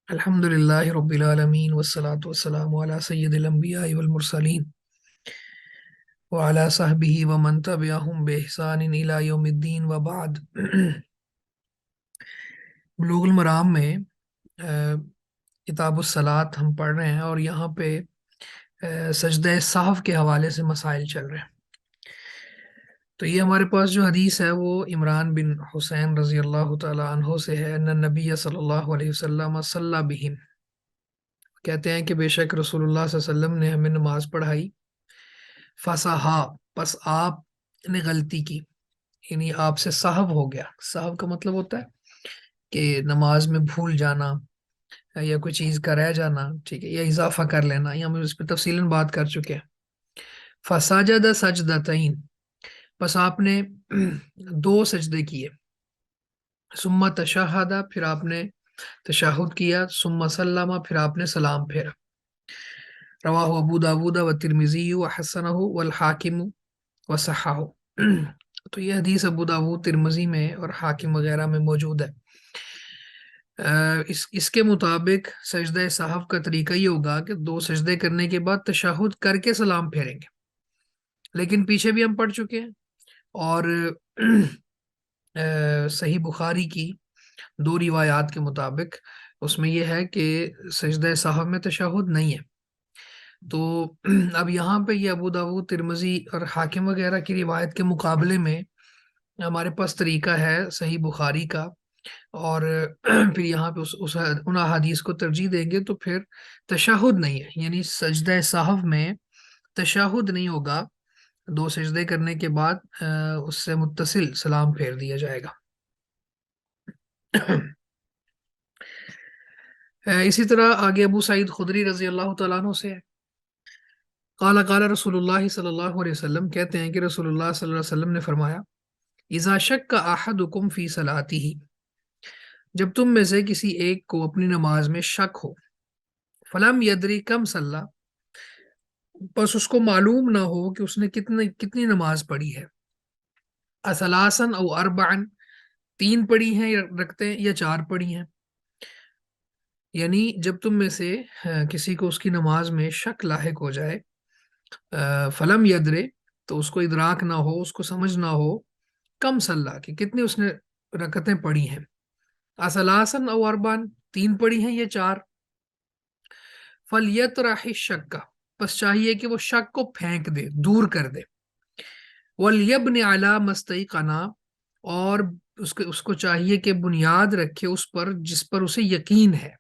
الحمد للہ رب العالمین والصلاة والسلام علی سید الانبیاء والمرسلین وعلی صحبہ ومن تبعہم بإحسان الی یوم الدین وبعد۔ بلوغ المرام میں کتاب الصلاۃ ہم پڑھ رہے ہیں اور یہاں پہ سجدہ سہو کے حوالے سے مسائل چل رہے ہیں۔ تو یہ ہمارے پاس جو حدیث ہے وہ عمران بن حسین رضی اللہ تعالی عنہ سے ہے ان النبی صلی اللہ علیہ وسلم صلی بہم، کہتے ہیں کہ بے شک رسول اللہ صلی اللہ علیہ وسلم نے ہمیں نماز پڑھائی، فسحا، پس آپ نے غلطی کی، یعنی آپ سے سہو ہو گیا۔ سہو کا مطلب ہوتا ہے کہ نماز میں بھول جانا یا کوئی چیز کا رہ جانا، ٹھیک ہے، یا اضافہ کر لینا، یا ہم اس پہ تفصیلاً بات کر چکے ہیں۔ فسجد سجدتین، پس آپ نے دو سجدے کیے، ثم تشہد، پھر آپ نے تشہد کیا، ثم سلم، پھر آپ نے سلام پھیرا۔ رواہ ابو داود و ترمذی و حسنہ والحاکم و صححہ۔ تو یہ حدیث ابو داود، ترمذی میں اور حاکم وغیرہ میں موجود ہے۔ اس کے مطابق سجدہ سہو کا طریقہ یہ ہوگا کہ دو سجدے کرنے کے بعد تشہد کر کے سلام پھیریں گے، لیکن پیچھے بھی ہم پڑھ چکے ہیں، اور صحیح بخاری کی دو روایات کے مطابق اس میں یہ ہے کہ سجدہ سہو میں تشہد نہیں ہے۔ تو اب یہاں پہ یہ ابو داود، ترمذی اور حاکم وغیرہ کی روایت کے مقابلے میں ہمارے پاس طریقہ ہے صحیح بخاری کا، اور پھر یہاں پہ ان احادیث کو ترجیح دیں گے تو پھر تشہد نہیں ہے، یعنی سجدہ سہو میں تشہد نہیں ہوگا، دو سجدے کرنے کے بعد اس سے متصل سلام پھیر دیا جائے گا۔ اسی طرح آگے ابو سعید خدری رضی اللہ تعالیٰ عنہ سے ہے، قال قال رسول اللہ صلی اللہ علیہ وسلم، کہتے ہیں کہ رسول اللہ صلی اللہ علیہ وسلم نے فرمایا، اذا شک احدکم فی صلاتہ، جب تم میں سے کسی ایک کو اپنی نماز میں شک ہو، فلم یدری کم صلی، بس اس کو معلوم نہ ہو کہ اس نے کتنی نماز پڑھی ہے، اثلاثن او اربعن، تین پڑھی ہیں یا رکھتے ہیں یا چار پڑھی ہیں، یعنی جب تم میں سے کسی کو اس کی نماز میں شک لاحق ہو جائے، فلم یدرے، تو اس کو ادراک نہ ہو، اس کو سمجھ نہ ہو، کم صلی، کہ کتنی اس نے رکعتیں پڑھی ہیں، اثلاثن او اربعن، تین پڑھی ہیں یا چار، فلیطرح الشک، بس چاہیے کہ وہ شک کو پھینک دے، دور کر دے، ولیبن علی مستیقن، اور اس کو چاہیے کہ بنیاد رکھے اس پر جس پر اسے یقین ہے،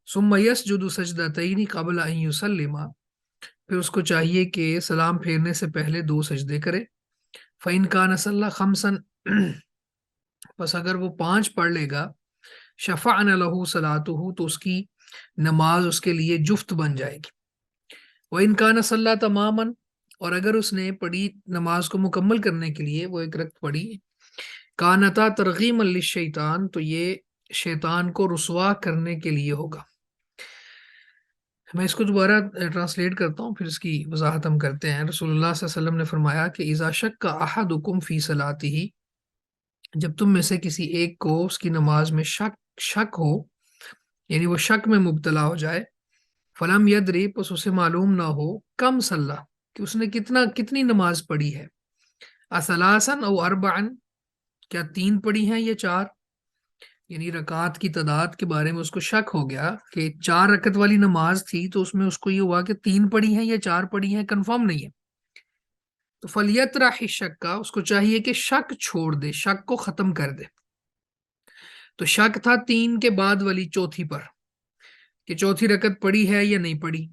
ثم یسجد سجدتین قبل ان یسلم، پھر اس کو چاہیے کہ سلام پھیرنے سے پہلے دو سجدے کرے، فإن کان صلی خمسا، پس اگر وہ پانچ پڑھ لے گا، شفعنا لہ صلاتہ، تو اس کی نماز اس کے لیے جفت بن جائے گی، وإن کان صلی تماما، اور اگر اس نے پڑھی نماز کو مکمل کرنے کے لیے وہ ایک رکعت پڑھی، کانتا ترغیما للشیطان، تو یہ شیطان کو رسوا کرنے کے لیے ہوگا۔ میں اس کو دوبارہ ٹرانسلیٹ کرتا ہوں، پھر اس کی وضاحت ہم کرتے ہیں۔ رسول اللہ صلی اللہ علیہ وسلم نے فرمایا کہ اذا شک احدکم فی صلاتہ، جب تم میں سے کسی ایک کو اس کی نماز میں شک ہو، یعنی وہ شک میں مبتلا ہو جائے، فلم یدری، پس اسے معلوم نہ ہو، کم صلی، کہ اس نے کتنی نماز پڑھی ہے، اثلاثن او اربعن، کیا تین پڑھی ہیں یا چار، یعنی رکعات کی تعداد کے بارے میں اس کو شک ہو گیا کہ چار رکعت والی نماز تھی، تو اس میں اس کو یہ ہوا کہ تین پڑھی ہیں یا چار پڑھی ہیں، کنفرم نہیں ہے، تو فلیطرح الشک، اس کو چاہیے کہ شک چھوڑ دے، شک کو ختم کر دے۔ تو شک تھا تین کے بعد والی چوتھی پر، کہ چوتھی رکعت پڑھی ہے یا نہیں پڑھی،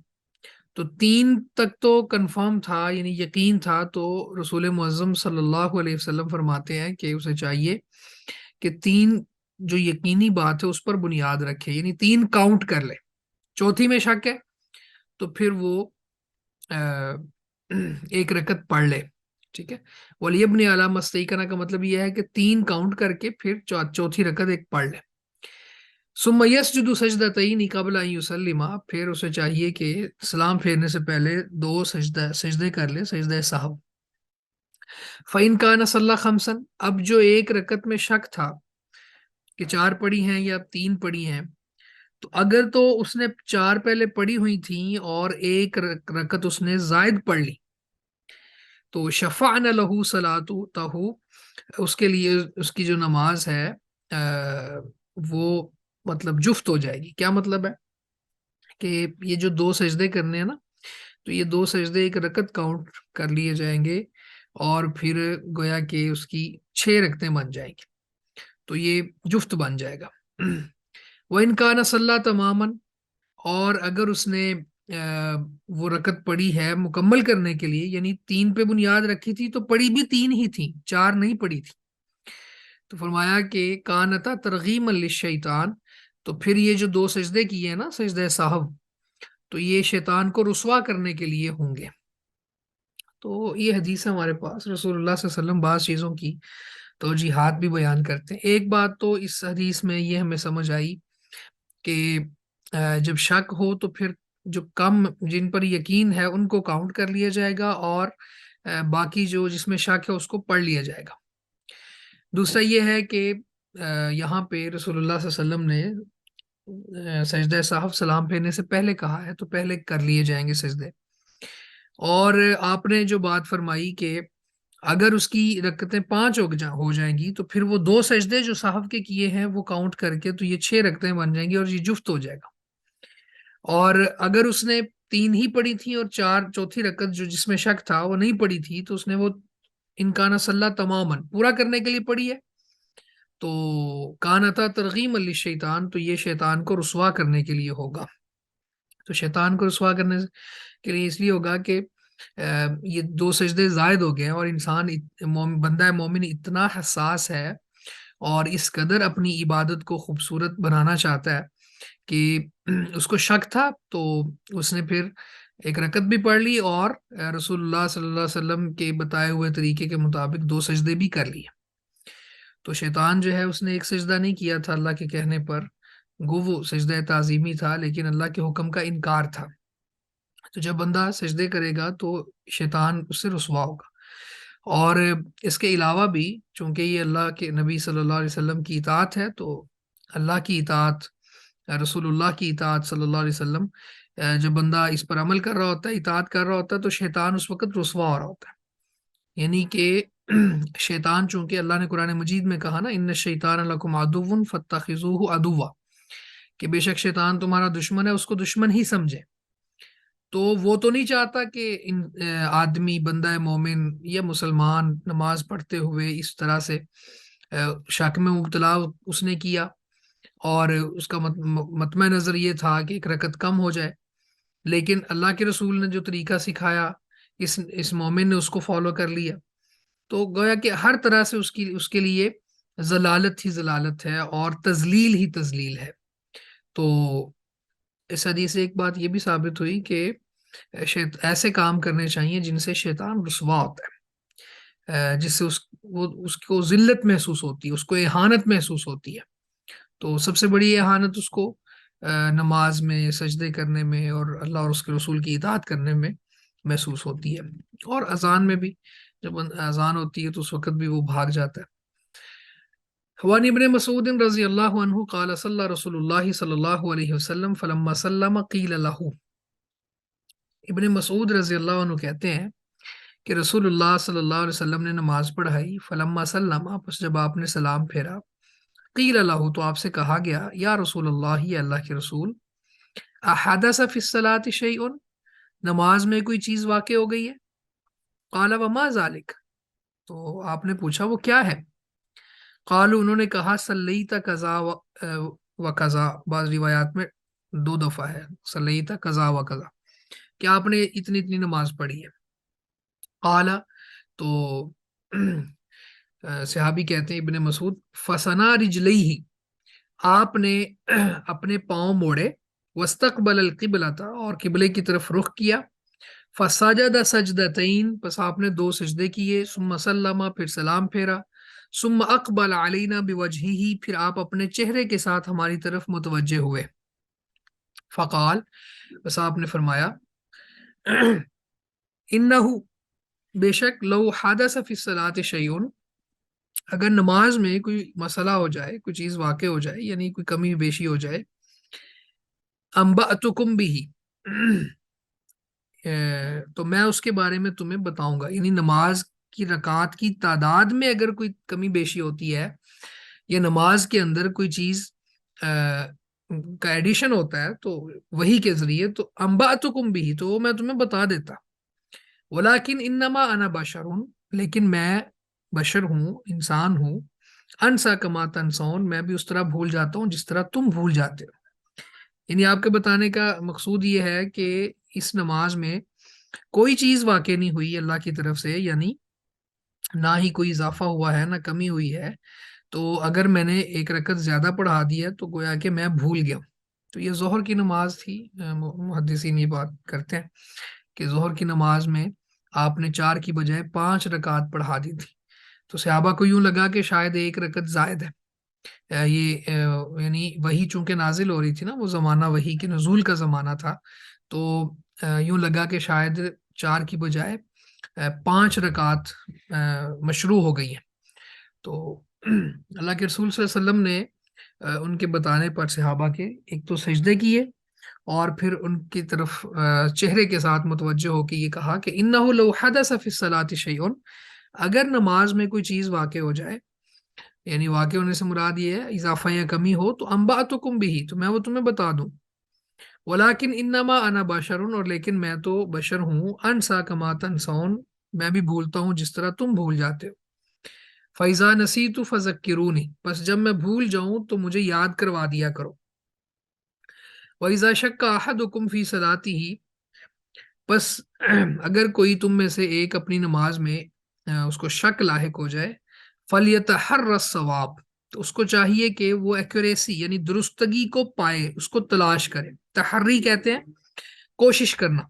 تو تین تک تو کنفرم تھا، یعنی یقین تھا، تو رسول معظم صلی اللہ علیہ وسلم فرماتے ہیں کہ اسے چاہیے کہ تین جو یقینی بات ہے اس پر بنیاد رکھے، یعنی تین کاؤنٹ کر لے، چوتھی میں شک ہے تو پھر وہ ایک رکعت پڑھ لے، ٹھیک ہے۔ ولیبن علی مستیقن کا مطلب یہ ہے کہ تین کاؤنٹ کر کے پھر چوتھی رکعت ایک پڑھ لے، ثم یسجد سجدتین قبل ان یسلم، پھر اسے چاہیے کہ سلام پھیرنے سے پہلے دو سجدے کر لے، سجدہ سہو۔ فإن کان صلی خمسا، اب جو ایک رکعت میں شک تھا کہ چار پڑھی ہیں یا تین پڑھی ہیں، تو اگر تو اس نے 4 پہلے پڑھی ہوئی تھیں اور ایک رکعت اس نے زائد پڑھ لی تو شفعنا لہو صلاتہ، اس کے لیے اس کی جو نماز ہے وہ مطلب جفت ہو جائے گی۔ کیا مطلب ہے کہ یہ جو 2 سجدے کرنے ہیں نا، تو یہ 2 سجدے ایک رکعت کاؤنٹ کر لیے جائیں گے، اور پھر گویا کہ اس کی 6 رکعتیں بن جائیں گی، تو یہ جفت بن جائے گا۔ وَإِنْ كَانَ صَلَّى تَمَامًا، اور اگر اس نے وہ رکعت پڑھی ہے مکمل کرنے کے لیے، یعنی 3 پہ بنیاد رکھی تھی تو پڑھی بھی 3 ہی تھی، 4 نہیں پڑھی تھی، تو فرمایا کہ کانتا ترغیما للشیطان، تو پھر یہ جو 2 سجدے کیے ہیں نا، سجدہ سہو، تو یہ شیطان کو رسوا کرنے کے لیے ہوں گے۔ تو یہ حدیث ہے ہمارے پاس، رسول اللہ صلی اللہ علیہ وسلم بعض چیزوں کی توجیحات بھی بیان کرتے ہیں۔ ایک بات تو اس حدیث میں یہ ہمیں سمجھ آئی کہ جب شک ہو تو پھر جو کم جن پر یقین ہے ان کو کاؤنٹ کر لیا جائے گا، اور باقی جو جس میں شک ہے اس کو پڑھ لیا جائے گا۔ دوسرا یہ ہے کہ یہاں پہ رسول اللہ صلی اللہ علیہ وسلم نے سجدہ سہو سلام پھیرنے سے پہلے کہا ہے، تو پہلے کر لیے جائیں گے سجدے۔ اور آپ نے جو بات فرمائی کہ اگر اس کی رکعتیں 5 ہو جائیں گی تو پھر وہ 2 سجدے جو صاحب کے کیے ہیں وہ کاؤنٹ کر کے تو یہ 6 رکعتیں بن جائیں گی اور یہ جفت ہو جائے گا۔ اور اگر اس نے 3 ہی پڑھی تھی اور 4 چوتھی رکعت جو جس میں شک تھا وہ نہیں پڑھی تھی، تو اس نے وہ انکانا صلی تماماً پورا کرنے کے لیے پڑھی ہے، تو کانتا ترغیم للشیطان، تو یہ شیطان کو رسوا کرنے کے لیے ہوگا۔ تو شیطان کو رسوا کرنے کے لیے اس لیے ہوگا کہ یہ 2 سجدے زائد ہو گئے ہیں، اور انسان بندہ مومن اتنا حساس ہے اور اس قدر اپنی عبادت کو خوبصورت بنانا چاہتا ہے کہ اس کو شک تھا، تو اس نے پھر ایک رکعت بھی پڑھ لی اور رسول اللہ صلی اللہ علیہ وسلم کے بتائے ہوئے طریقے کے مطابق 2 سجدے بھی کر لیے۔ تو شیطان جو ہے اس نے ایک سجدہ نہیں کیا تھا اللہ کے کہنے پر، گو وہ سجدہ تعظیمی تھا، لیکن اللہ کے حکم کا انکار تھا۔ تو جب بندہ سجدے کرے گا تو شیطان اس سے رسوا ہوگا۔ اور اس کے علاوہ بھی چونکہ یہ اللہ کے نبی صلی اللہ علیہ وسلم کی اطاعت ہے، تو اللہ کی اطاعت، رسول اللہ کی اطاعت صلی اللہ علیہ وسلم، جب بندہ اس پر عمل کر رہا ہوتا ہے، اطاعت کر رہا ہوتا ہے، تو شیطان اس وقت رسوا ہو رہا ہوتا ہے۔ یعنی کہ شیطان، چونکہ اللہ نے قرآن مجید میں کہا نا ان الشیطان لکم عدو فاتخذوہ عدوا، کہ بے شک شیطان تمہارا دشمن ہے، اس کو دشمن ہی سمجھے۔ تو وہ تو نہیں چاہتا کہ آدمی بندہ مومن یا مسلمان نماز پڑھتے ہوئے اس طرح سے شک میں مبتلا اس نے کیا، اور اس کا مطمع نظر یہ تھا کہ ایک رکعت کم ہو جائے، لیکن اللہ کے رسول نے جو طریقہ سکھایا اس مومن نے اس کو فالو کر لیا، تو گویا کہ ہر طرح سے اس کے لیے ضلالت ہی ضلالت ہے اور تضلیل ہی تضلیل ہے۔ تو اس حدیث سے ایک بات یہ بھی ثابت ہوئی کہ ایسے کام کرنے چاہیے جن سے شیطان رسوا ہوتا ہے، جس سے اس کو ذلت محسوس ہوتی ہے، اس کو اہانت محسوس ہوتی ہے۔ تو سب سے بڑی اہانت اس کو نماز میں سجدے کرنے میں اور اللہ اور اس کے رسول کی اطاعت کرنے میں محسوس ہوتی ہے، اور اذان میں بھی جب اذان ہوتی ہے تو اس وقت بھی وہ بھاگ جاتا ہے۔ وعن ابن مسعود رضی اللہ عنہ قال صلی رسول اللہ صلی اللہ علیہ وسلم فلما سلم قیل له، ابن مسعود رضی اللہ عنہ کہتے ہیں کہ رسول اللہ صلی اللہ علیہ وسلم نے نماز پڑھائی، فلما سلم، پس جب آپ نے سلام پھیرا، قیل له، تو آپ سے کہا گیا، یا رسول اللہ، یا اللہ کے رسول، احدث فی الصلاۃ شیء، نماز میں کوئی چیز واقع ہو گئی ہے؟ قال وما ذلک، تو آپ نے پوچھا وہ کیا ہے؟ قالوا، انہوں نے کہا صلیت قضا و قضا، بعض روایات میں 2 دفعہ ہے صلیت قضا و قضا، کہ آپ نے اتنی اتنی نماز پڑھی ہے۔ قال، تو صحابی کہتے ہیں ابن مسعود، فسنا رجلیہ، آپ نے اپنے پاؤں موڑے، واستقبل القبلۃ، اور قبلے کی طرف رخ کیا، فسجد سجدتین، پس آپ نے 2 سجدے کیے، ثم سلم، پھر سلام پھیرا، ثم اقبل علینا بوجہہ، پھر آپ اپنے چہرے کے ساتھ ہماری طرف متوجہ ہوئے، فقال، بس آپ نے فرمایا، انہ، بے شک، لو حدث فی الصلاۃ شیء، اگر نماز میں کوئی مسئلہ ہو جائے، کوئی چیز واقع ہو جائے، یعنی کوئی کمی بیشی ہو جائے، انبأتکم بھی تو میں اس کے بارے میں تمہیں بتاؤں گا، یعنی نماز کی رکعات کی تعداد میں اگر کوئی کمی بیشی ہوتی ہے یا نماز کے اندر کوئی چیز کا ایڈیشن ہوتا ہے تو وہی کے ذریعے، تو انبأتکم بھی تو وہ میں تمہیں بتا دیتا، ولیکن انما انا بشرون، لیکن میں بشر ہوں، انسان ہوں، انسا کما تنسون، میں بھی اس طرح بھول جاتا ہوں جس طرح تم بھول جاتے ہو۔ یعنی آپ کے بتانے کا مقصود یہ ہے کہ اس نماز میں کوئی چیز واقع نہیں ہوئی اللہ کی طرف سے، یعنی نہ ہی کوئی اضافہ ہوا ہے نہ کمی ہوئی ہے، تو اگر میں نے ایک رکعت زیادہ پڑھا دی ہے تو گویا کہ میں بھول گیا ہوں۔ تو یہ ظہر کی نماز تھی، محدثین یہ بات کرتے ہیں کہ ظہر کی نماز میں آپ نے 4 کی بجائے 5 رکعت پڑھا دی تھی، تو صحابہ کو یوں لگا کہ شاید ایک رکعت زائد ہے۔ یعنی وہی چونکہ نازل ہو رہی تھی نا، وہ زمانہ وہی کے نزول کا زمانہ تھا، تو یوں لگا کہ شاید 4 کی بجائے 5 رکعت مشروع ہو گئی ہیں۔ تو اللہ کے رسول صلی اللہ علیہ وسلم نے ان کے بتانے پر صحابہ کے ایک تو سجدے کیے، اور پھر ان کی طرف چہرے کے ساتھ متوجہ ہو کے یہ کہا کہ انہ لو حدث فی الصلاۃ شیء، اگر نماز میں کوئی چیز واقع ہو جائے، یعنی واقع ہونے سے مراد یہ ہے اضافہ یا کمی ہو، تو انبأتکم بھی تو میں وہ تمہیں بتا دوں، ولیکن انما انا بشر، اور لیکن میں تو بشر ہوں، انسا کما تنسون، میں بھی بھولتا ہوں جس طرح تم بھول جاتے ہو، فَإِذَا نَسِيتُ فَذَكِّرُونِ، بس جب میں بھول جاؤں تو مجھے یاد کروا دیا کرو، وَإِذَا شَكَّ أَحَدُكُمْ فِي صَلَاتِهِ، بس اگر کوئی تم میں سے ایک اپنی نماز میں اس کو شک لاحق ہو جائے، فَلْيَتَحَرَّ الصَّوَابَ، تو اس کو چاہیے کہ وہ ایکوریسی یعنی درستگی کو پائے، اس کو تلاش کرے، تحری کہتے ہیں کوشش کرنا،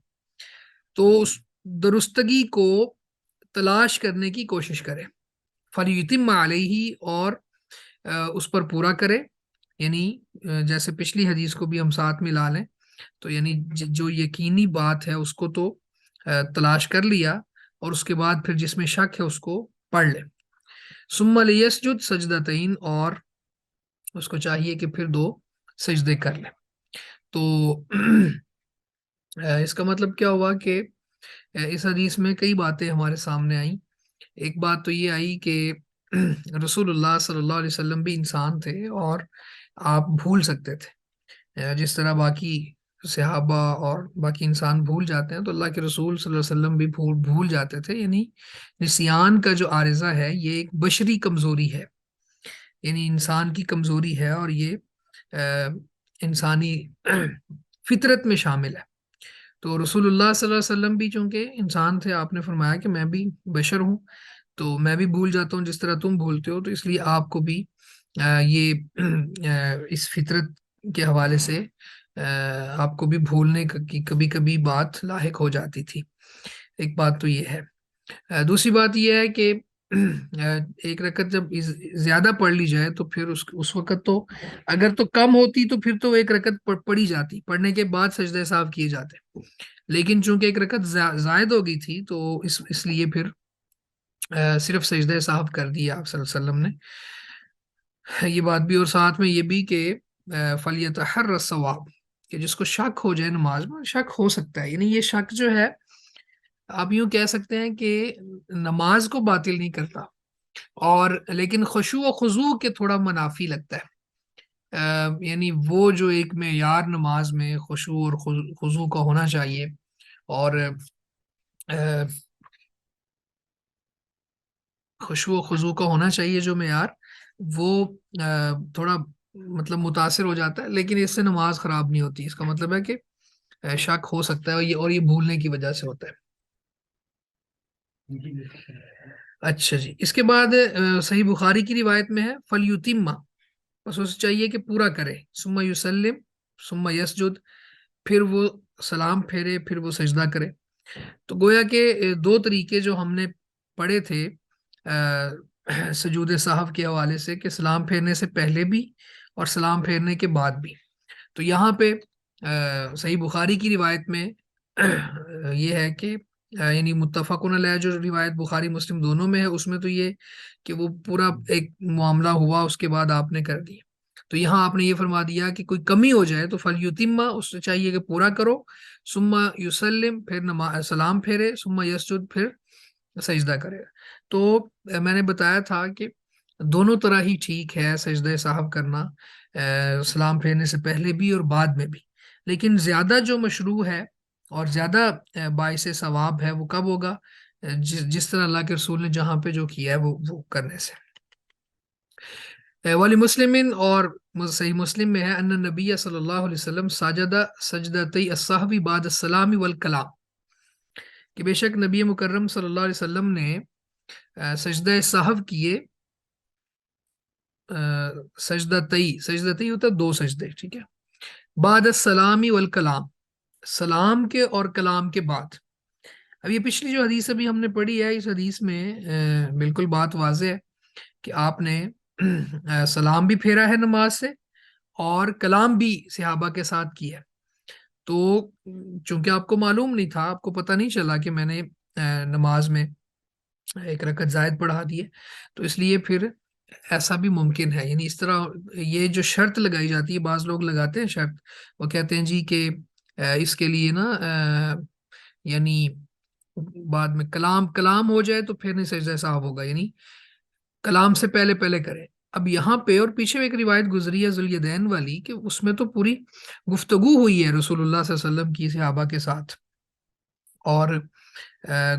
تو اس درستگی کو تلاش کرنے کی کوشش کرے، فَلْيُتِمَّ عَلَيْهِ، اور اس پر پورا کرے، یعنی جیسے پچھلی حدیث کو بھی ہم ساتھ ملا لیں، تو یعنی جو یقینی بات ہے اس کو تو تلاش کر لیا، اور اس کے بعد پھر جس میں شک ہے اس کو پڑھ لے، ثم لیسجد سجدتین، اور اس کو چاہیے کہ پھر 2 سجدے کر لے۔ تو اس کا مطلب کیا ہوا کہ اس حدیث میں کئی باتیں ہمارے سامنے آئیں۔ ایک بات تو یہ آئی کہ رسول اللہ صلی اللہ علیہ وسلم بھی انسان تھے اور آپ بھول سکتے تھے، جس طرح باقی صحابہ اور باقی انسان بھول جاتے ہیں، تو اللہ کے رسول صلی اللہ علیہ وسلم بھی بھول جاتے تھے، یعنی نسیان کا جو عارضہ ہے یہ ایک بشری کمزوری ہے، یعنی انسان کی کمزوری ہے، اور یہ انسانی فطرت میں شامل ہے۔ تو رسول اللہ صلی اللہ علیہ وسلم بھی چونکہ انسان تھے، آپ نے فرمایا کہ میں بھی بشر ہوں، تو میں بھی بھول جاتا ہوں جس طرح تم بھولتے ہو، تو اس لیے آپ کو بھی یہ اس فطرت کے حوالے سے آپ کو بھی بھولنے کی کبھی کبھی بات لاحق ہو جاتی تھی۔ ایک بات تو یہ ہے، دوسری بات یہ ہے کہ ایک رکعت جب زیادہ پڑھ لی جائے تو پھر اس وقت تو اگر تو کم ہوتی تو پھر تو ایک رکعت پڑھی جاتی، پڑھنے کے بعد سجدہ صاحب کیے جاتے، لیکن چونکہ ایک رکعت زائد ہو گئی تھی تو اس لیے پھر صرف سجدہ صاحب کر دیا آپ صلی اللہ علیہ وسلم نے، یہ بات بھی، اور ساتھ میں یہ بھی کہ فَلْيَتَحَرَّ الصَّوَابَ، کہ جس کو شک ہو جائے نماز میں، شک ہو سکتا ہے، یعنی یہ شک جو ہے آپ یوں کہہ سکتے ہیں کہ نماز کو باطل نہیں کرتا، اور لیکن خشوع و خضوع کے تھوڑا منافی لگتا ہے، یعنی وہ جو ایک معیار نماز میں خشوع اور خضوع کا ہونا چاہیے، اور خشوع و خضوع کا ہونا چاہیے جو معیار، وہ تھوڑا مطلب متاثر ہو جاتا ہے، لیکن اس سے نماز خراب نہیں ہوتی، اس کا مطلب ہے کہ شک ہو سکتا ہے، اور یہ بھولنے کی وجہ سے ہوتا ہے۔ اچھا جی، اس کے بعد صحیح بخاری کی روایت میں ہے فَلْيُتِمَّ، بس اسے چاہیے کہ پورا کرے، ثم یسلم ثم یسجد، پھر وہ سلام پھیرے، پھر وہ سجدہ کرے۔ تو گویا کہ 2 طریقے جو ہم نے پڑھے تھے سجود صاحب کے حوالے سے، کہ سلام پھیرنے سے پہلے بھی اور سلام پھیرنے کے بعد بھی، تو یہاں پہ صحیح بخاری کی روایت میں یہ ہے کہ یعنی متفقن علیہ جو روایت بخاری مسلم دونوں میں ہے، اس میں تو یہ کہ وہ پورا ایک معاملہ ہوا اس کے بعد آپ نے کر دی، تو یہاں آپ نے یہ فرما دیا کہ کوئی کمی ہو جائے تو فلیتم، اس سے چاہیے کہ پورا کرو، ثم یسلم، پھر سلام پھیرے، ثم یسجد، پھر سجدہ کرے۔ تو میں نے بتایا تھا کہ دونوں طرح ہی ٹھیک ہے سجدہ سہو کرنا، سلام پھیرنے سے پہلے بھی اور بعد میں بھی، لیکن زیادہ جو مشروع ہے اور زیادہ باعث ثواب ہے وہ کب ہوگا؟ جس طرح اللہ کے رسول نے جہاں پہ جو کیا ہے وہ کرنے سے۔ ولی مسلم، اور صحیح مسلم میں ہے، ان نبی صلی اللہ علیہ وسلم ساجدہ سجدتی السہو بعد السلام والکلام، کہ بے شک نبی مکرم صلی اللہ علیہ وسلم نے سجدہ سہو کیے، سجدتی ہوتا ہے دو سجدے، ٹھیک ہے، بعد السلام والکلام، سلام کے اور کلام کے بعد۔ اب یہ پچھلی جو حدیث ابھی ہم نے پڑھی ہے، اس حدیث میں بالکل بات واضح ہے کہ آپ نے سلام بھی پھیرا ہے نماز سے اور کلام بھی صحابہ کے ساتھ کیا ہے۔ تو چونکہ آپ کو معلوم نہیں تھا، آپ کو پتہ نہیں چلا کہ میں نے نماز میں ایک رکعت زائد پڑھا دی ہے، تو اس لیے پھر ایسا بھی ممکن ہے، یعنی اس طرح یہ جو شرط لگائی جاتی ہے، بعض لوگ لگاتے ہیں شرط، وہ کہتے ہیں جی کہ اس کے لیے نا یعنی بعد میں کلام ہو جائے تو پھر نہیں سجدہ صاحب ہوگا، یعنی کلام سے پہلے پہلے کرے۔ اب یہاں پہ اور پیچھے ایک روایت گزری ہے ذوالیدین والی، کہ اس میں تو پوری گفتگو ہوئی ہے رسول اللہ صلی اللہ علیہ وسلم کی صحابہ کے ساتھ، اور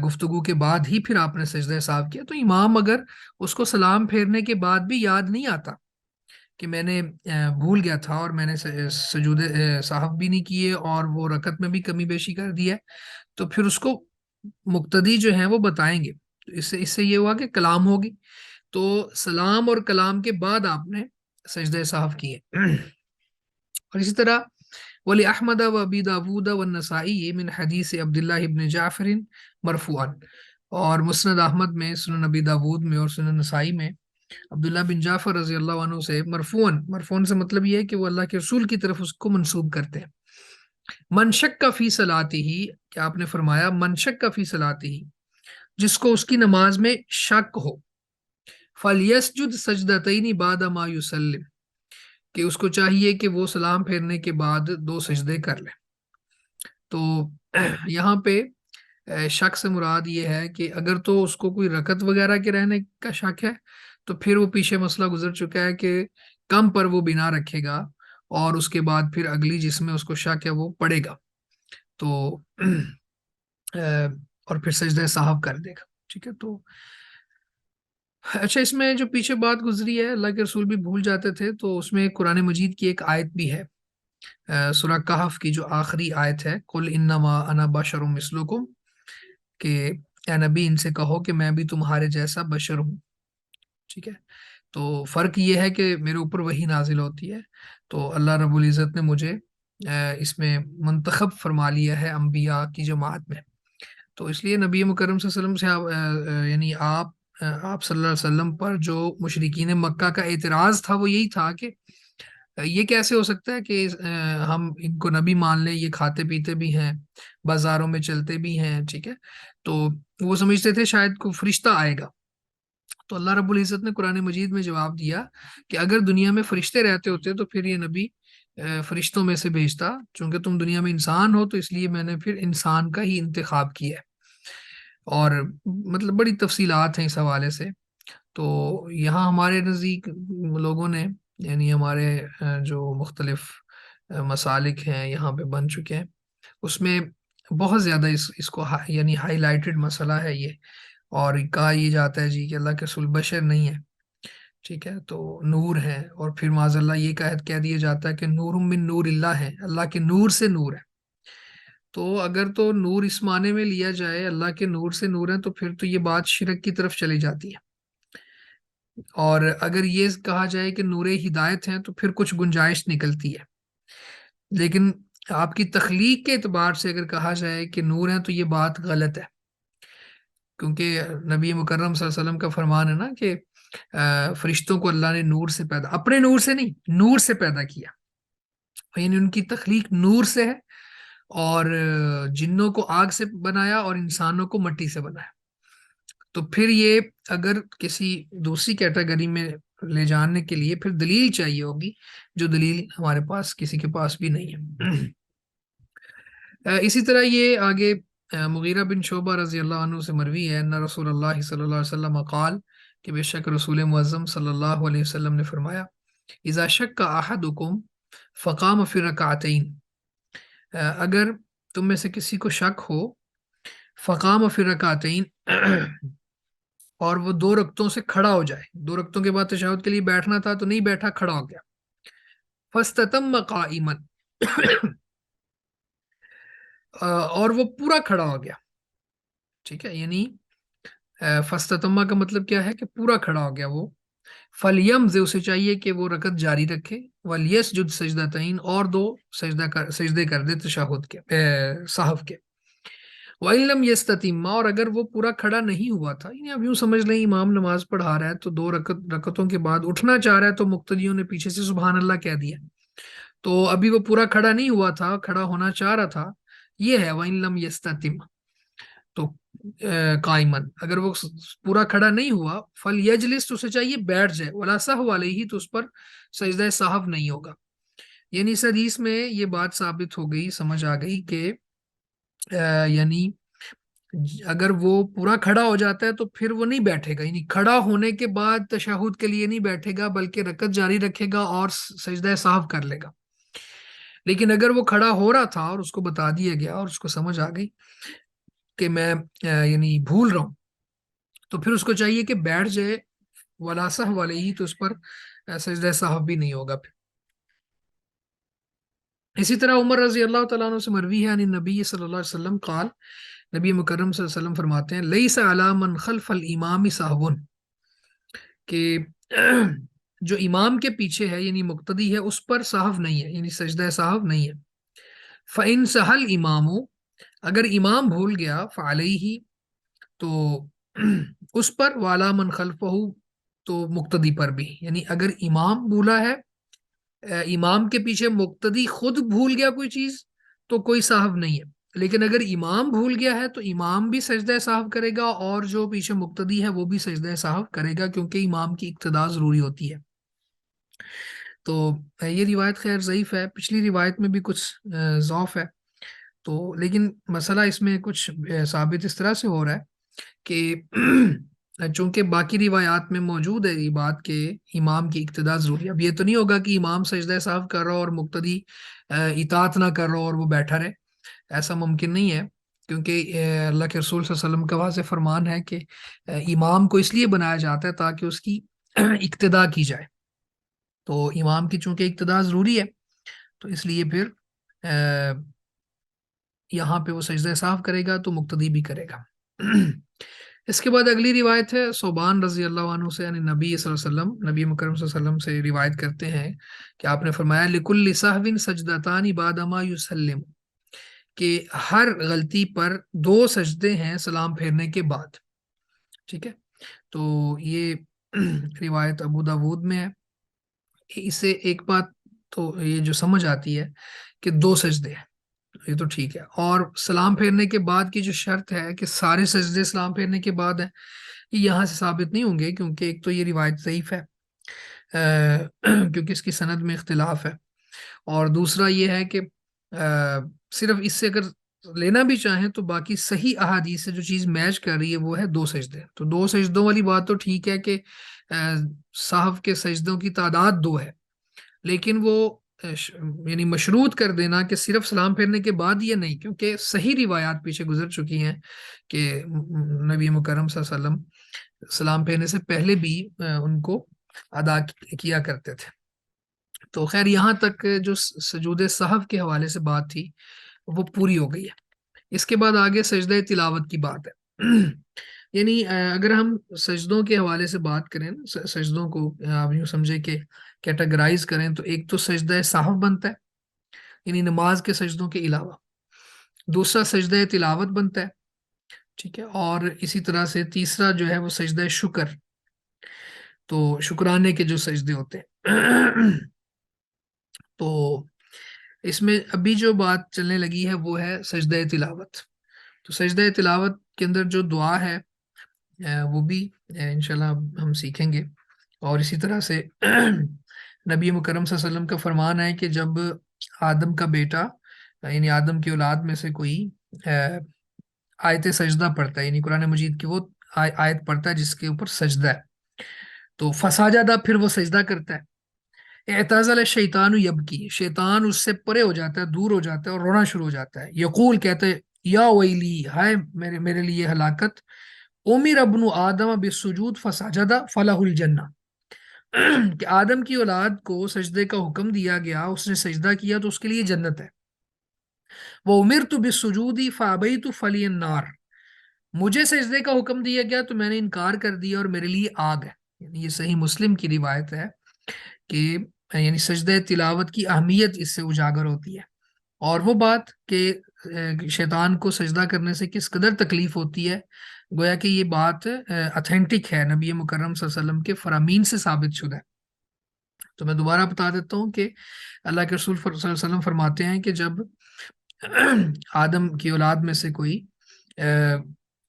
گفتگو کے بعد ہی پھر آپ نے سجدہ صاحب کیا۔ تو امام اگر اس کو سلام پھیرنے کے بعد بھی یاد نہیں آتا کہ میں نے بھول گیا تھا اور میں نے سجود صاحب بھی نہیں کیے اور وہ رکعت میں بھی کمی بیشی کر دی ہے، تو پھر اس کو مقتدی جو ہیں وہ بتائیں گے، تو اس سے یہ ہوا کہ کلام ہوگی، تو سلام اور کلام کے بعد آپ نے سجدہ صاحب کیے۔ اور اسی طرح ولی احمد و ابی داود و النسائی من حدیث عبداللہ ابن جعفر مرفوعا، اور مسند احمد میں، سنن ابی داود میں اور سنن نسائی میں عبداللہ بن جعفر رضی اللہ عنہ سے مرفوعاً سے مطلب یہ ہے کہ وہ اللہ کے رسول کی طرف اس کو منسوب کرتے ہیں، من شک فی صلاتی ہی، کہ آپ نے فرمایا من شک فی صلاتی ہی، جس کو اس کی نماز میں شک ہو، فَلْيَسْجُدْ سَجْدَتَيْنِ بَعْدَ مَا يُسَلِّمْ، کہ اس کو چاہیے کہ وہ سلام پھیرنے کے بعد دو سجدے کر لے۔ تو یہاں پہ شک سے مراد یہ ہے کہ اگر تو اس کو کوئی رکعت وغیرہ کے رہنے کا شک ہے تو پھر وہ پیچھے مسئلہ گزر چکا ہے کہ کم پر وہ بنا رکھے گا اور اس کے بعد پھر اگلی جس میں اس کو شک ہے وہ پڑے گا، تو اور پھر سجدہ صاحب کر دے گا، ٹھیک ہے۔ تو اچھا، اس میں جو پیچھے بات گزری ہے اللہ کے رسول بھی بھول جاتے تھے، تو اس میں قرآن مجید کی ایک آیت بھی ہے، سورہ کہف کی جو آخری آیت ہے، قل انما انا بشر مثلکم، کہ اے نبی ان سے کہو کہ میں بھی تمہارے جیسا بشر ہوں، ٹھیک ہے۔ تو فرق یہ ہے کہ میرے اوپر وہی نازل ہوتی ہے، تو اللہ رب العزت نے مجھے اس میں منتخب فرما لیا ہے انبیاء کی جماعت میں، تو اس لیے نبی مکرم صلی اللہ علیہ وسلم سے یعنی آپ صلی اللہ علیہ وسلم پر جو مشرکین مکہ کا اعتراض تھا وہ یہی تھا کہ یہ کیسے ہو سکتا ہے کہ ہم ان کو نبی مان لیں، یہ کھاتے پیتے بھی ہیں، بازاروں میں چلتے بھی ہیں، ٹھیک ہے، تو وہ سمجھتے تھے شاید کوئی فرشتہ آئے گا۔ تو اللہ رب العزت نے قرآن مجید میں جواب دیا کہ اگر دنیا میں فرشتے رہتے ہوتے تو پھر یہ نبی فرشتوں میں سے بھیجتا، چونکہ تم دنیا میں انسان ہو تو اس لیے میں نے پھر انسان کا ہی انتخاب کیا ہے، اور مطلب بڑی تفصیلات ہیں اس حوالے سے۔ تو یہاں ہمارے نزدیک لوگوں نے، یعنی ہمارے جو مختلف مسالک ہیں یہاں پہ بن چکے ہیں، اس میں بہت زیادہ اس کو یعنی ہائی لائٹڈ مسئلہ ہے یہ، اور کہا یہ جاتا ہے جی کہ اللہ کے رسول بشر نہیں ہے، ٹھیک ہے، تو نور ہے، اور پھر معاذ اللہ یہ کہہ دیا جاتا ہے کہ نور من نور اللہ ہے، اللہ کے نور سے نور ہے۔ تو اگر تو نور اس معنی میں لیا جائے اللہ کے نور سے نور ہے تو پھر تو یہ بات شرک کی طرف چلی جاتی ہے، اور اگر یہ کہا جائے کہ نور ہدایت ہیں تو پھر کچھ گنجائش نکلتی ہے، لیکن آپ کی تخلیق کے اعتبار سے اگر کہا جائے کہ نور ہیں تو یہ بات غلط ہے، کیونکہ نبی مکرم صلی اللہ علیہ وسلم کا فرمان ہے نا کہ فرشتوں کو اللہ نے نور سے پیدا، اپنے نور سے نہیں، نور سے پیدا کیا، یعنی ان کی تخلیق نور سے ہے، اور جنوں کو آگ سے بنایا اور انسانوں کو مٹی سے بنایا۔ تو پھر یہ اگر کسی دوسری کیٹیگری میں لے جانے کے لیے پھر دلیل چاہیے ہوگی، جو دلیل ہمارے پاس کسی کے پاس بھی نہیں ہے۔ اسی طرح یہ آگے مغیرہ بن شعبہ رضی اللہ عنہ سے مروی ہے، ان رسول اللہ صلی اللہ علیہ وسلم قال، کہ بے شک رسول معظم صلی اللہ علیہ وسلم نے فرمایا، اذا شک احدکم فقام فی رکعتین، اگر تم میں سے کسی کو شک ہو، فقام فی رکعتین، اور وہ 2 رکعتوں سے کھڑا ہو جائے، 2 رکعتوں کے بعد تشہد کے لیے بیٹھنا تھا تو نہیں بیٹھا، کھڑا ہو گیا، فاستتم قائما، اور وہ پورا کھڑا ہو گیا، ٹھیک ہے، یعنی فاستتم کا مطلب کیا ہے کہ پورا کھڑا ہو گیا وہ، فلیمز، اسے چاہیے کہ وہ رکعت جاری رکھے، ولیسجد سجدتین، اور 2 سجدے کر دے تشہد کے، سہو کے، وَإِن لَمْ يَسْتَتِمَّ، اور اگر وہ پورا کھڑا نہیں ہوا تھا، یعنی اب یوں سمجھ لیں امام نماز پڑھا رہا ہے تو 2 رکعتوں کے بعد اٹھنا چاہ رہا ہے، تو مقتدیوں نے پیچھے سے سبحان اللہ کہہ دیا، تو ابھی وہ پورا کھڑا نہیں ہوا تھا، کھڑا ہونا چاہ رہا تھا، یہ ہے وَإِن لَمْ يَسْتَتِمَّ، تو قائمن، اگر وہ پورا کھڑا نہیں ہوا، فَلْيَجْلِسْ، تو اسے چاہیے بیٹھ جائے، وَلَا سَهْوَ عَلَيْهِ، تو اس پر سجدہ سہو نہیں ہوگا۔ یعنی اس حدیث میں یہ بات ثابت ہو گئی، سمجھ آ گئی کہ یعنی اگر وہ پورا کھڑا ہو جاتا ہے تو پھر وہ نہیں بیٹھے گا، یعنی کھڑا ہونے کے بعد تشہد کے لیے نہیں بیٹھے گا، بلکہ رکعت جاری رکھے گا اور سجدہ سہو کر لے گا۔ لیکن اگر وہ کھڑا ہو رہا تھا اور اس کو بتا دیا گیا اور اس کو سمجھ آ گئی کہ میں یعنی بھول رہا ہوں، تو پھر اس کو چاہیے کہ بیٹھ جائے، ولا سہو علیہ، تو اس پر سجدہ سہو بھی نہیں ہوگا پھر۔ اسی طرح عمر رضی اللہ تعالیٰ عنہ سے مروی ہے، یعنی نبی صلی اللہ علیہ وسلم قال، نبی مکرم صلی اللہ علیہ وسلم فرماتے ہیں، لیس علی من خلف الامام سہو، کہ جو امام کے پیچھے ہے یعنی مقتدی ہے، اس پر سہو نہیں ہے، یعنی سجدہ سہو نہیں ہے۔ فَإِن سَهَ الْإِمَامُ، اگر امام بھول گیا، فَعَلَيْهِ، تو اس پر، وَعَلَى مَنْ خَلْفَهُ، تو مقتدی پر بھی، یعنی اگر امام بھولا ہے، امام کے پیچھے مقتدی خود بھول گیا کوئی چیز، تو کوئی سہو نہیں ہے، لیکن اگر امام بھول گیا ہے تو امام بھی سجدہ سہو کرے گا، اور جو پیچھے مقتدی ہے وہ بھی سجدہ سہو کرے گا، کیونکہ امام کی اقتداء ضروری ہوتی ہے۔ تو یہ روایت خیر ضعیف ہے، پچھلی روایت میں بھی کچھ ضعف ہے، تو لیکن مسئلہ اس میں کچھ ثابت اس طرح سے ہو رہا ہے کہ چونکہ باقی روایات میں موجود ہے یہ بات کہ امام کی اقتداء ضروری ہے، اب یہ تو نہیں ہوگا کہ امام سجدہ سہو کر رہا ہو اور مقتدی اطاعت نہ کر رہا ہو اور وہ بیٹھا رہے، ایسا ممکن نہیں ہے، کیونکہ اللہ کے رسول صلی اللہ علیہ وسلم کا واضح فرمان ہے کہ امام کو اس لیے بنایا جاتا ہے تاکہ اس کی اقتداء کی جائے، تو امام کی چونکہ اقتداء ضروری ہے، تو اس لیے پھر یہاں پہ وہ سجدہ سہو کرے گا تو مقتدی بھی کرے گا۔ اس کے بعد اگلی روایت ہے صوبان رضی اللہ عنہ سے، یعنی نبی صلی اللہ علیہ وسلم، نبی مکرم صلی اللہ علیہ وسلم سے روایت کرتے ہیں کہ آپ نے فرمایا، لِكُلِّ سَهْوٍ سَجْدَتَانِ بَعْدَ مَا يُسَلِّمُ، کہ ہر غلطی پر 2 سجدے ہیں سلام پھیرنے کے بعد، ٹھیک ہے، تو یہ روایت ابو داود میں ہے۔ اس سے ایک بات تو یہ جو سمجھ آتی ہے کہ 2 سجدے ہیں، یہ تو ٹھیک ہے، اور سلام پھیرنے کے بعد کی جو شرط ہے کہ سارے سجدے سلام پھیرنے کے بعد ہیں، یہ یہاں سے ثابت نہیں ہوں گے، کیونکہ ایک تو یہ روایت ضعیف ہے، کیونکہ اس کی سند میں اختلاف ہے، اور دوسرا یہ ہے کہ صرف اس سے اگر لینا بھی چاہیں تو باقی صحیح احادیث سے جو چیز میچ کر رہی ہے وہ ہے 2 سجدے، تو 2 سجدوں والی بات تو ٹھیک ہے کہ سہو کے سجدوں کی تعداد 2 ہے، لیکن وہ یعنی مشروط کر دینا کہ صرف سلام پھیرنے کے بعد یہ نہیں، کیونکہ صحیح روایات پیچھے گزر چکی ہیں کہ نبی مکرم صلی اللہ علیہ وسلم سلام پھیرنے سے پہلے بھی ان کو ادا کیا کرتے تھے۔ تو خیر یہاں تک جو سجود سہو کے حوالے سے بات تھی وہ پوری ہو گئی ہے۔ اس کے بعد آگے سجدہ تلاوت کی بات ہے۔ یعنی اگر ہم سجدوں کے حوالے سے بات کریں، سجدوں کو آپ یوں سمجھے کہ کیٹاگرائز کریں، تو ایک تو سجدہ سہو بنتا ہے، یعنی نماز کے سجدوں کے علاوہ، دوسرا سجدہ تلاوت بنتا ہے، ٹھیک ہے، اور اسی طرح سے تیسرا جو ہے وہ سجدہ شکر، تو شکرانے کے جو سجدے ہوتے ہیں۔ تو اس میں ابھی جو بات چلنے لگی ہے وہ ہے سجدہ تلاوت، تو سجدہ تلاوت کے اندر جو دعا ہے وہ بھی انشاءاللہ ہم سیکھیں گے، اور اسی طرح سے نبی مکرم صلی اللہ علیہ وسلم کا فرمان ہے کہ جب آدم کا بیٹا یعنی آدم کی اولاد میں سے کوئی آیت سجدہ پڑھتا ہے، یعنی قرآن مجید کی وہ آیت پڑھتا ہے جس کے اوپر سجدہ ہے، تو فساجدہ پھر وہ سجدہ کرتا ہے، اعتزل الشیطان یبکی، شیطان اس سے پرے ہو جاتا ہے، دور ہو جاتا ہے اور رونا شروع ہو جاتا ہے، یقول کہتے ہے یا ویلی، ہائے میرے لیے ہلاکت، امر ابن آدم بالسجود فسجد فلہ الجنہ، کہ آدم کی اولاد کو سجدے کا حکم دیا گیا، اس نے سجدہ کیا تو اس کے لیے جنت ہے، وہ امرت بالسجود فابیت فلی النار، مجھے سجدے کا حکم دیا گیا تو میں نے انکار کر دیا اور میرے لیے آگ ہے، یعنی یہ صحیح مسلم کی روایت ہے کہ یعنی سجدہ تلاوت کی اہمیت اس سے اجاگر ہوتی ہے، اور وہ بات کہ شیطان کو سجدہ کرنے سے کس قدر تکلیف ہوتی ہے، گویا کہ یہ بات اتھینٹک ہے، نبی مکرم صلی اللہ علیہ وسلم کے فرامین سے ثابت شدہ ہے۔ تو میں دوبارہ بتا دیتا ہوں کہ اللہ کے رسول صلی اللہ علیہ وسلم فرماتے ہیں کہ جب آدم کی اولاد میں سے کوئی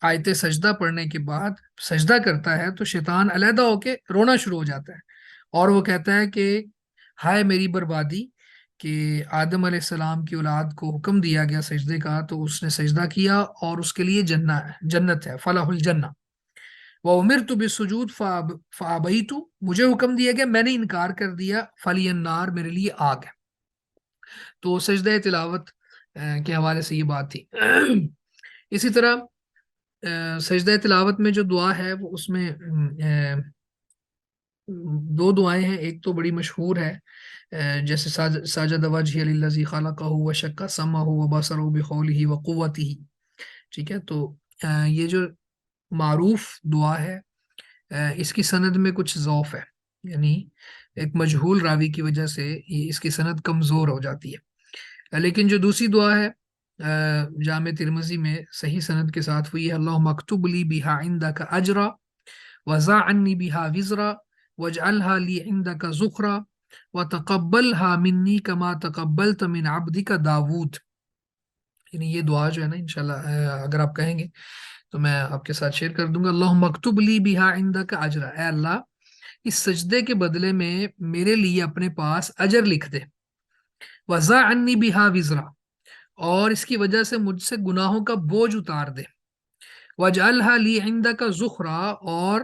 آیت سجدہ پڑھنے کے بعد سجدہ کرتا ہے تو شیطان علیحدہ ہو کے رونا شروع ہو جاتا ہے، اور وہ کہتا ہے کہ ہائے میری بربادی، کہ آدم علیہ السلام کی اولاد کو حکم دیا گیا سجدے کا تو اس نے سجدہ کیا اور اس کے لیے جنت ہے، فلاح الجنہ، وَأُمِرْتُ بِالسُّجُودِ فَأَبَيْتُ، مجھے حکم دیا گیا میں نے انکار کر دیا، فَلِيَ النَّارِ، میرے لیے آگ ہے۔ تو سجدہ تلاوت کے حوالے سے یہ بات تھی۔ اسی طرح سجدہ تلاوت میں جو دعا ہے وہ اس میں دو دعائیں ہیں، ایک تو بڑی مشہور ہے جیسے ساجد وجہ للذی خلقہ وشق سمعہ وبصرہ بقولہ وقوتہ، ٹھیک ہے، تو یہ جو معروف دعا ہے اس کی سند میں کچھ ضعف ہے، یعنی ایک مجہول راوی کی وجہ سے اس کی سند کمزور ہو جاتی ہے، لیکن جو دوسری دعا ہے جامع ترمذی میں صحیح سند کے ساتھ وہ یہ اللہم اکتب لی بہا عندک اجرا وضع عنی بہا وزرا واجعلها لی عندک ذخرا وتقبلها منی کما تقبلت من عبدک داود، یعنی یہ دعا جو ہے نا انشاءاللہ اگر آپ کہیں گے تو میں آپ کے ساتھ شیئر کر دوں گا۔ اللہم اکتب لی بہا عندک اجرا، اے اللہ اس سجدے کے بدلے میں میرے لیے اپنے پاس اجر لکھ دے، وضع عنی بہا وزرا، اور اس کی وجہ سے مجھ سے گناہوں کا بوجھ اتار دے، وَاجْعَلْهَا لِي عِنْدَكَ ذُخْرًا، اور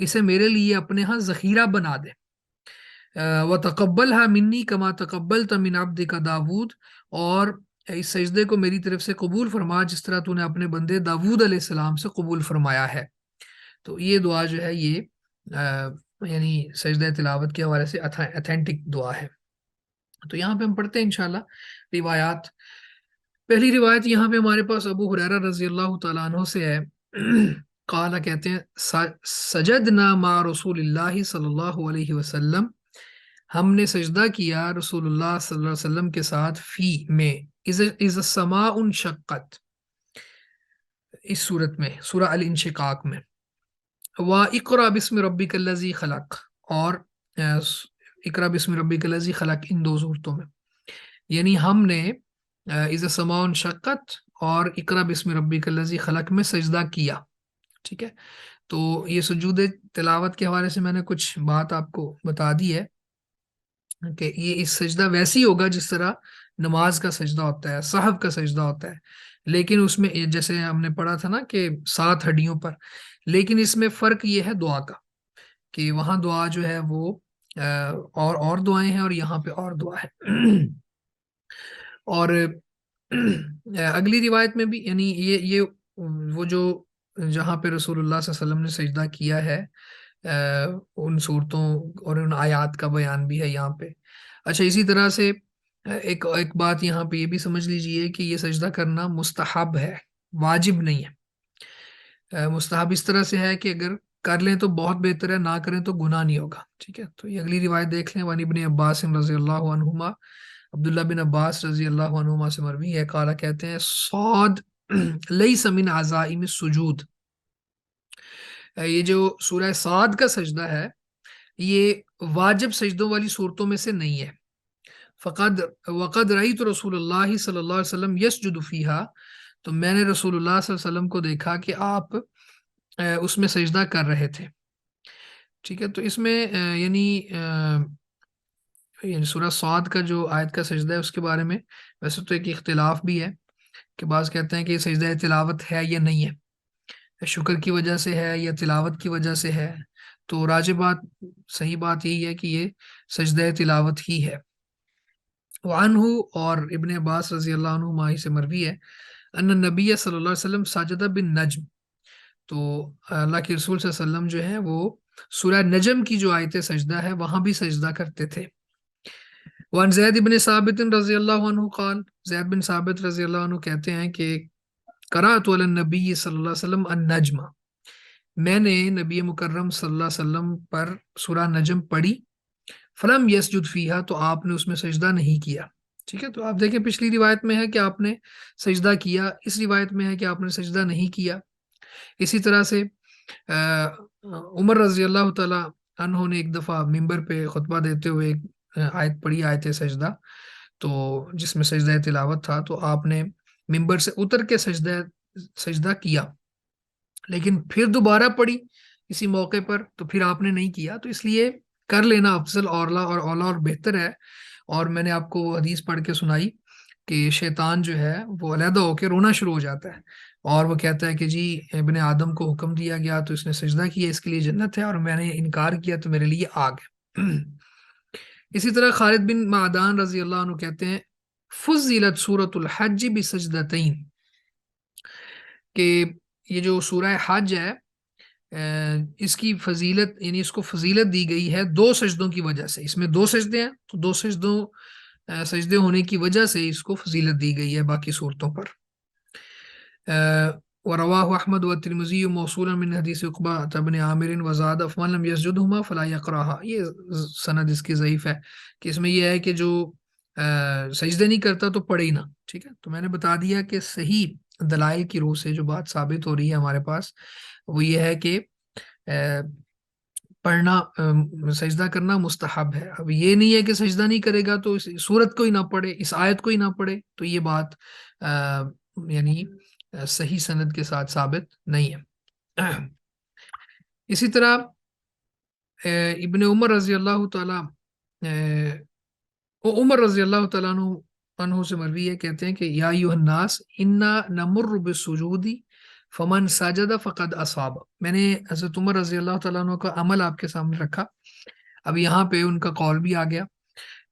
اسے میرے لیے اپنے ہاں ذخیرہ بنا دے، وَتَقَبَّلْهَا مِنِّي كَمَا تَقَبَّلْتَ مِنْ عَبْدِكَ داود، اور اس سجدے کو میری طرف سے قبول فرما جس طرح تو نے اپنے بندے داود علیہ السلام سے قبول فرمایا ہے۔ تو یہ دعا جو ہے یہ یعنی سجدہ تلاوت کے حوالے سے اتھینٹک دعا ہے۔ تو یہاں پہ ہم پڑھتے ہیں انشاءاللہ روایات۔ پہلی روایت یہاں پہ ہمارے پاس ابو ہریرہ رضی اللہ تعالیٰ عنہ سے ہے، قال کہتے ہیں سجدنا مع رسول اللہ صلی اللہ علیہ وسلم، ہم نے سجدہ کیا رسول اللہ صلی اللہ علیہ وسلم کے ساتھ فی میں اذ السماء انشقت، اس صورت میں سورہ الانشقاق میں، وَاقْرَأْ بِاسْمِ رَبِّكَ الَّذِي خَلَقَ، اور اقرأ بِاسْمِ رَبِّكَ الَّذِي خَلَقَ، ان دو صورتوں میں، یعنی ہم نے اذا السماء انشقت اور اقرأ بِاسْمِ رَبِّكَ الَّذِي خَلَقَ میں سجدہ کیا، ٹھیک ہے۔ تو یہ سجود تلاوت کے حوالے سے میں نے کچھ بات آپ کو بتا دی ہے کہ یہ اس سجدہ ویسی ہوگا جس طرح نماز کا سجدہ ہوتا ہے، سہو کا سجدہ ہوتا ہے، لیکن اس میں جیسے ہم نے پڑھا تھا نا کہ 7 ہڈیوں پر، لیکن اس میں فرق یہ ہے دعا کا کہ وہاں دعا جو ہے وہ اور دعائیں ہیں اور یہاں پہ اور دعا ہے۔ اور اگلی روایت میں بھی یعنی یہ وہ جو جہاں پہ رسول اللہ صلی اللہ علیہ وسلم نے سجدہ کیا ہے ان صورتوں اور ان آیات کا بیان بھی ہے یہاں پہ۔ اچھا، اسی طرح سے ایک بات یہاں پہ یہ بھی سمجھ لیجئے کہ یہ سجدہ کرنا مستحب ہے، واجب نہیں ہے۔ مستحب اس طرح سے ہے کہ اگر کر لیں تو بہت بہتر ہے، نہ کریں تو گناہ نہیں ہوگا، ٹھیک ہے۔ تو یہ اگلی روایت دیکھ لیں، وَعَنِ ابْنِ عَبَّاسٍ رضی اللہ عنہما، عبداللہ بن عباس رضی اللہ عنہما سے مروی ہے، قال کہتے ہیں صاد لیس من عزائم السجود، یہ جو سورہ صاد کا سجدہ ہے یہ واجب سجدوں والی صورتوں میں سے نہیں ہے، وقد رأیت رسول اللہ صلی اللہ علیہ وسلم یسجد فیہا، تو میں نے رسول اللہ صلی اللہ علیہ وسلم کو دیکھا کہ آپ اس میں سجدہ کر رہے تھے، ٹھیک ہے، تو اس میں یعنی سورہ صاد کا جو آیت کا سجدہ ہے اس کے بارے میں ویسے تو ایک اختلاف بھی ہے، کہ بعض کہتے ہیں کہ یہ سجدہ تلاوت ہے یا نہیں ہے، شکر کی وجہ سے ہے یا تلاوت کی وجہ سے ہے، تو راجح بات، صحیح بات یہی ہے کہ یہ سجدہ تلاوت ہی ہے۔ وعنہ، اور ابن عباس رضی اللہ عنہما ہی سے مروی ہے، ان نبی صلی اللہ علیہ وسلم ساجد بن نجم، تو اللہ کے رسول صلی اللہ علیہ وسلم جو ہے وہ سورہ نجم کی جو آیت سجدہ ہے وہاں بھی سجدہ کرتے تھے۔ وعن زید بن ثابت رضی اللہ عنہ قال، زید بن ثابت رضی اللہ عنہ کہتے ہیں کہ قرأت علی النبی صلی اللہ علیہ وسلم النجم، میں نے نبی مکرم صلی اللہ علیہ وسلم پر سورہ نجم پڑھی، فلم یسجد فیہا، تو آپ نے اس میں سجدہ نہیں کیا۔ ٹھیک ہے، تو آپ دیکھیں پچھلی روایت میں ہے کہ آپ نے سجدہ کیا، اس روایت میں ہے کہ آپ نے سجدہ نہیں کیا۔ اسی طرح سے عمر رضی اللہ تعالی عنہ نے ایک دفعہ ممبر پہ خطبہ دیتے ہوئے ایک آیت پڑھی، آیت سجدہ، تو جس میں سجدہ تلاوت تھا، تو آپ نے ممبر سے اتر کے سجدہ کیا، لیکن پھر دوبارہ پڑھی اسی موقع پر، تو پھر آپ نے نہیں کیا، تو اس لیے کر لینا افضل اولا اور بہتر ہے۔ اور میں نے آپ کو وہ حدیث پڑھ کے سنائی کہ شیطان جو ہے وہ علیحدہ ہو کے رونا شروع ہو جاتا ہے، اور وہ کہتا ہے کہ جی ابن آدم کو حکم دیا گیا تو اس نے سجدہ کیا، اس کے لیے جنت ہے، اور میں نے انکار کیا تو میرے لیے آگ ہے۔ اسی طرح خالد بن معدان رضی اللہ عنہ کہتے ہیں فضلت سورۃ الحج بسجدتین، کہ یہ جو سورہ حج ہے اس کی فضیلت، یعنی اس کو فضیلت دی گئی ہے دو سجدوں کی وجہ سے، اس میں دو سجدے ہیں، تو دو سجدے ہونے کی وجہ سے اس کو فضیلت دی گئی ہے باقی صورتوں پر۔ ورواه احمد والترمذی موصولا من حدیث عقبہ بن عامر وزاد فمن لم يسجدهما فلا يقرأها، یہ سند اس کی ضعیف ہے، کہ اس میں یہ ہے کہ جو سجدے نہیں کرتا تو پڑھے ہی نہ۔ ٹھیک ہے، تو میں نے بتا دیا کہ صحیح دلائل کی روح سے جو بات ثابت ہو رہی ہے ہمارے پاس وہ یہ ہے کہ پڑھنا، سجدہ کرنا مستحب ہے۔ اب یہ نہیں ہے کہ سجدہ نہیں کرے گا تو اس صورت کو ہی نہ پڑھے، اس آیت کو ہی نہ پڑھے، تو یہ بات یعنی صحیح سند کے ساتھ ثابت نہیں ہے۔ اسی طرح ابن عمر رضی اللہ تعالی عمر رضی اللہ تعالیٰ عنہ سے مروی ہے، کہتے ہیں کہ یا ایھا الناس انا نمر بالسجود فمن سجد فقد اصاب، میں نے حضرت عمر رضی اللہ تعالیٰ عنہ کا عمل آپ کے سامنے رکھا، اب یہاں پہ ان کا قول بھی آ گیا۔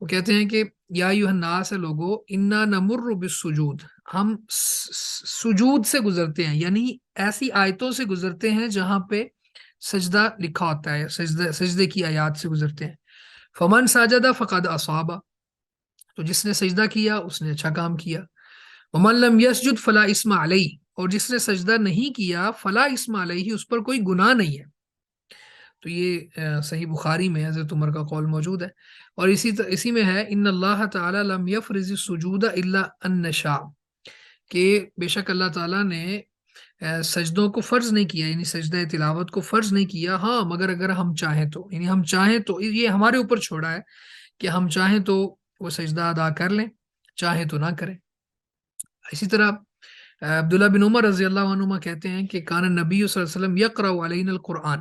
وہ کہتے ہیں کہ یا ایھا الناس لوگو انا نمر بالسجود، ہم سجود سے گزرتے ہیں، یعنی ایسی آیتوں سے گزرتے ہیں جہاں پہ سجدہ لکھا ہوتا ہے، سجدے کی آیات سے گزرتے ہیں۔ فمن سجد فقد اصاب، تو جس نے سجدہ کیا اس نے اچھا کام کیا۔ ومن لم یسجد فلا اسم علیہ، اور جس نے سجدہ نہیں کیا فلا اسم علیہ، اس پر کوئی گناہ نہیں ہے۔ تو یہ صحیح بخاری میں حضرت عمر کا قول موجود ہے، اور اسی میں ہے ان اللہ تعالی لم یفرض السجود الا ان نشاء، کہ بے شک اللہ تعالیٰ نے سجدوں کو فرض نہیں کیا، یعنی سجدہ تلاوت کو فرض نہیں کیا، ہاں مگر اگر ہم چاہیں تو، یعنی ہم چاہیں تو، یہ ہمارے اوپر چھوڑا ہے کہ ہم چاہیں تو وہ سجدہ ادا کر لیں، چاہیں تو نہ کریں۔ اسی طرح عبداللہ بن عمر رضی اللہ عنہما کہتے ہیں کہ کان نبی صلی اللہ علیہ وسلم یقرأ علینا القرآن،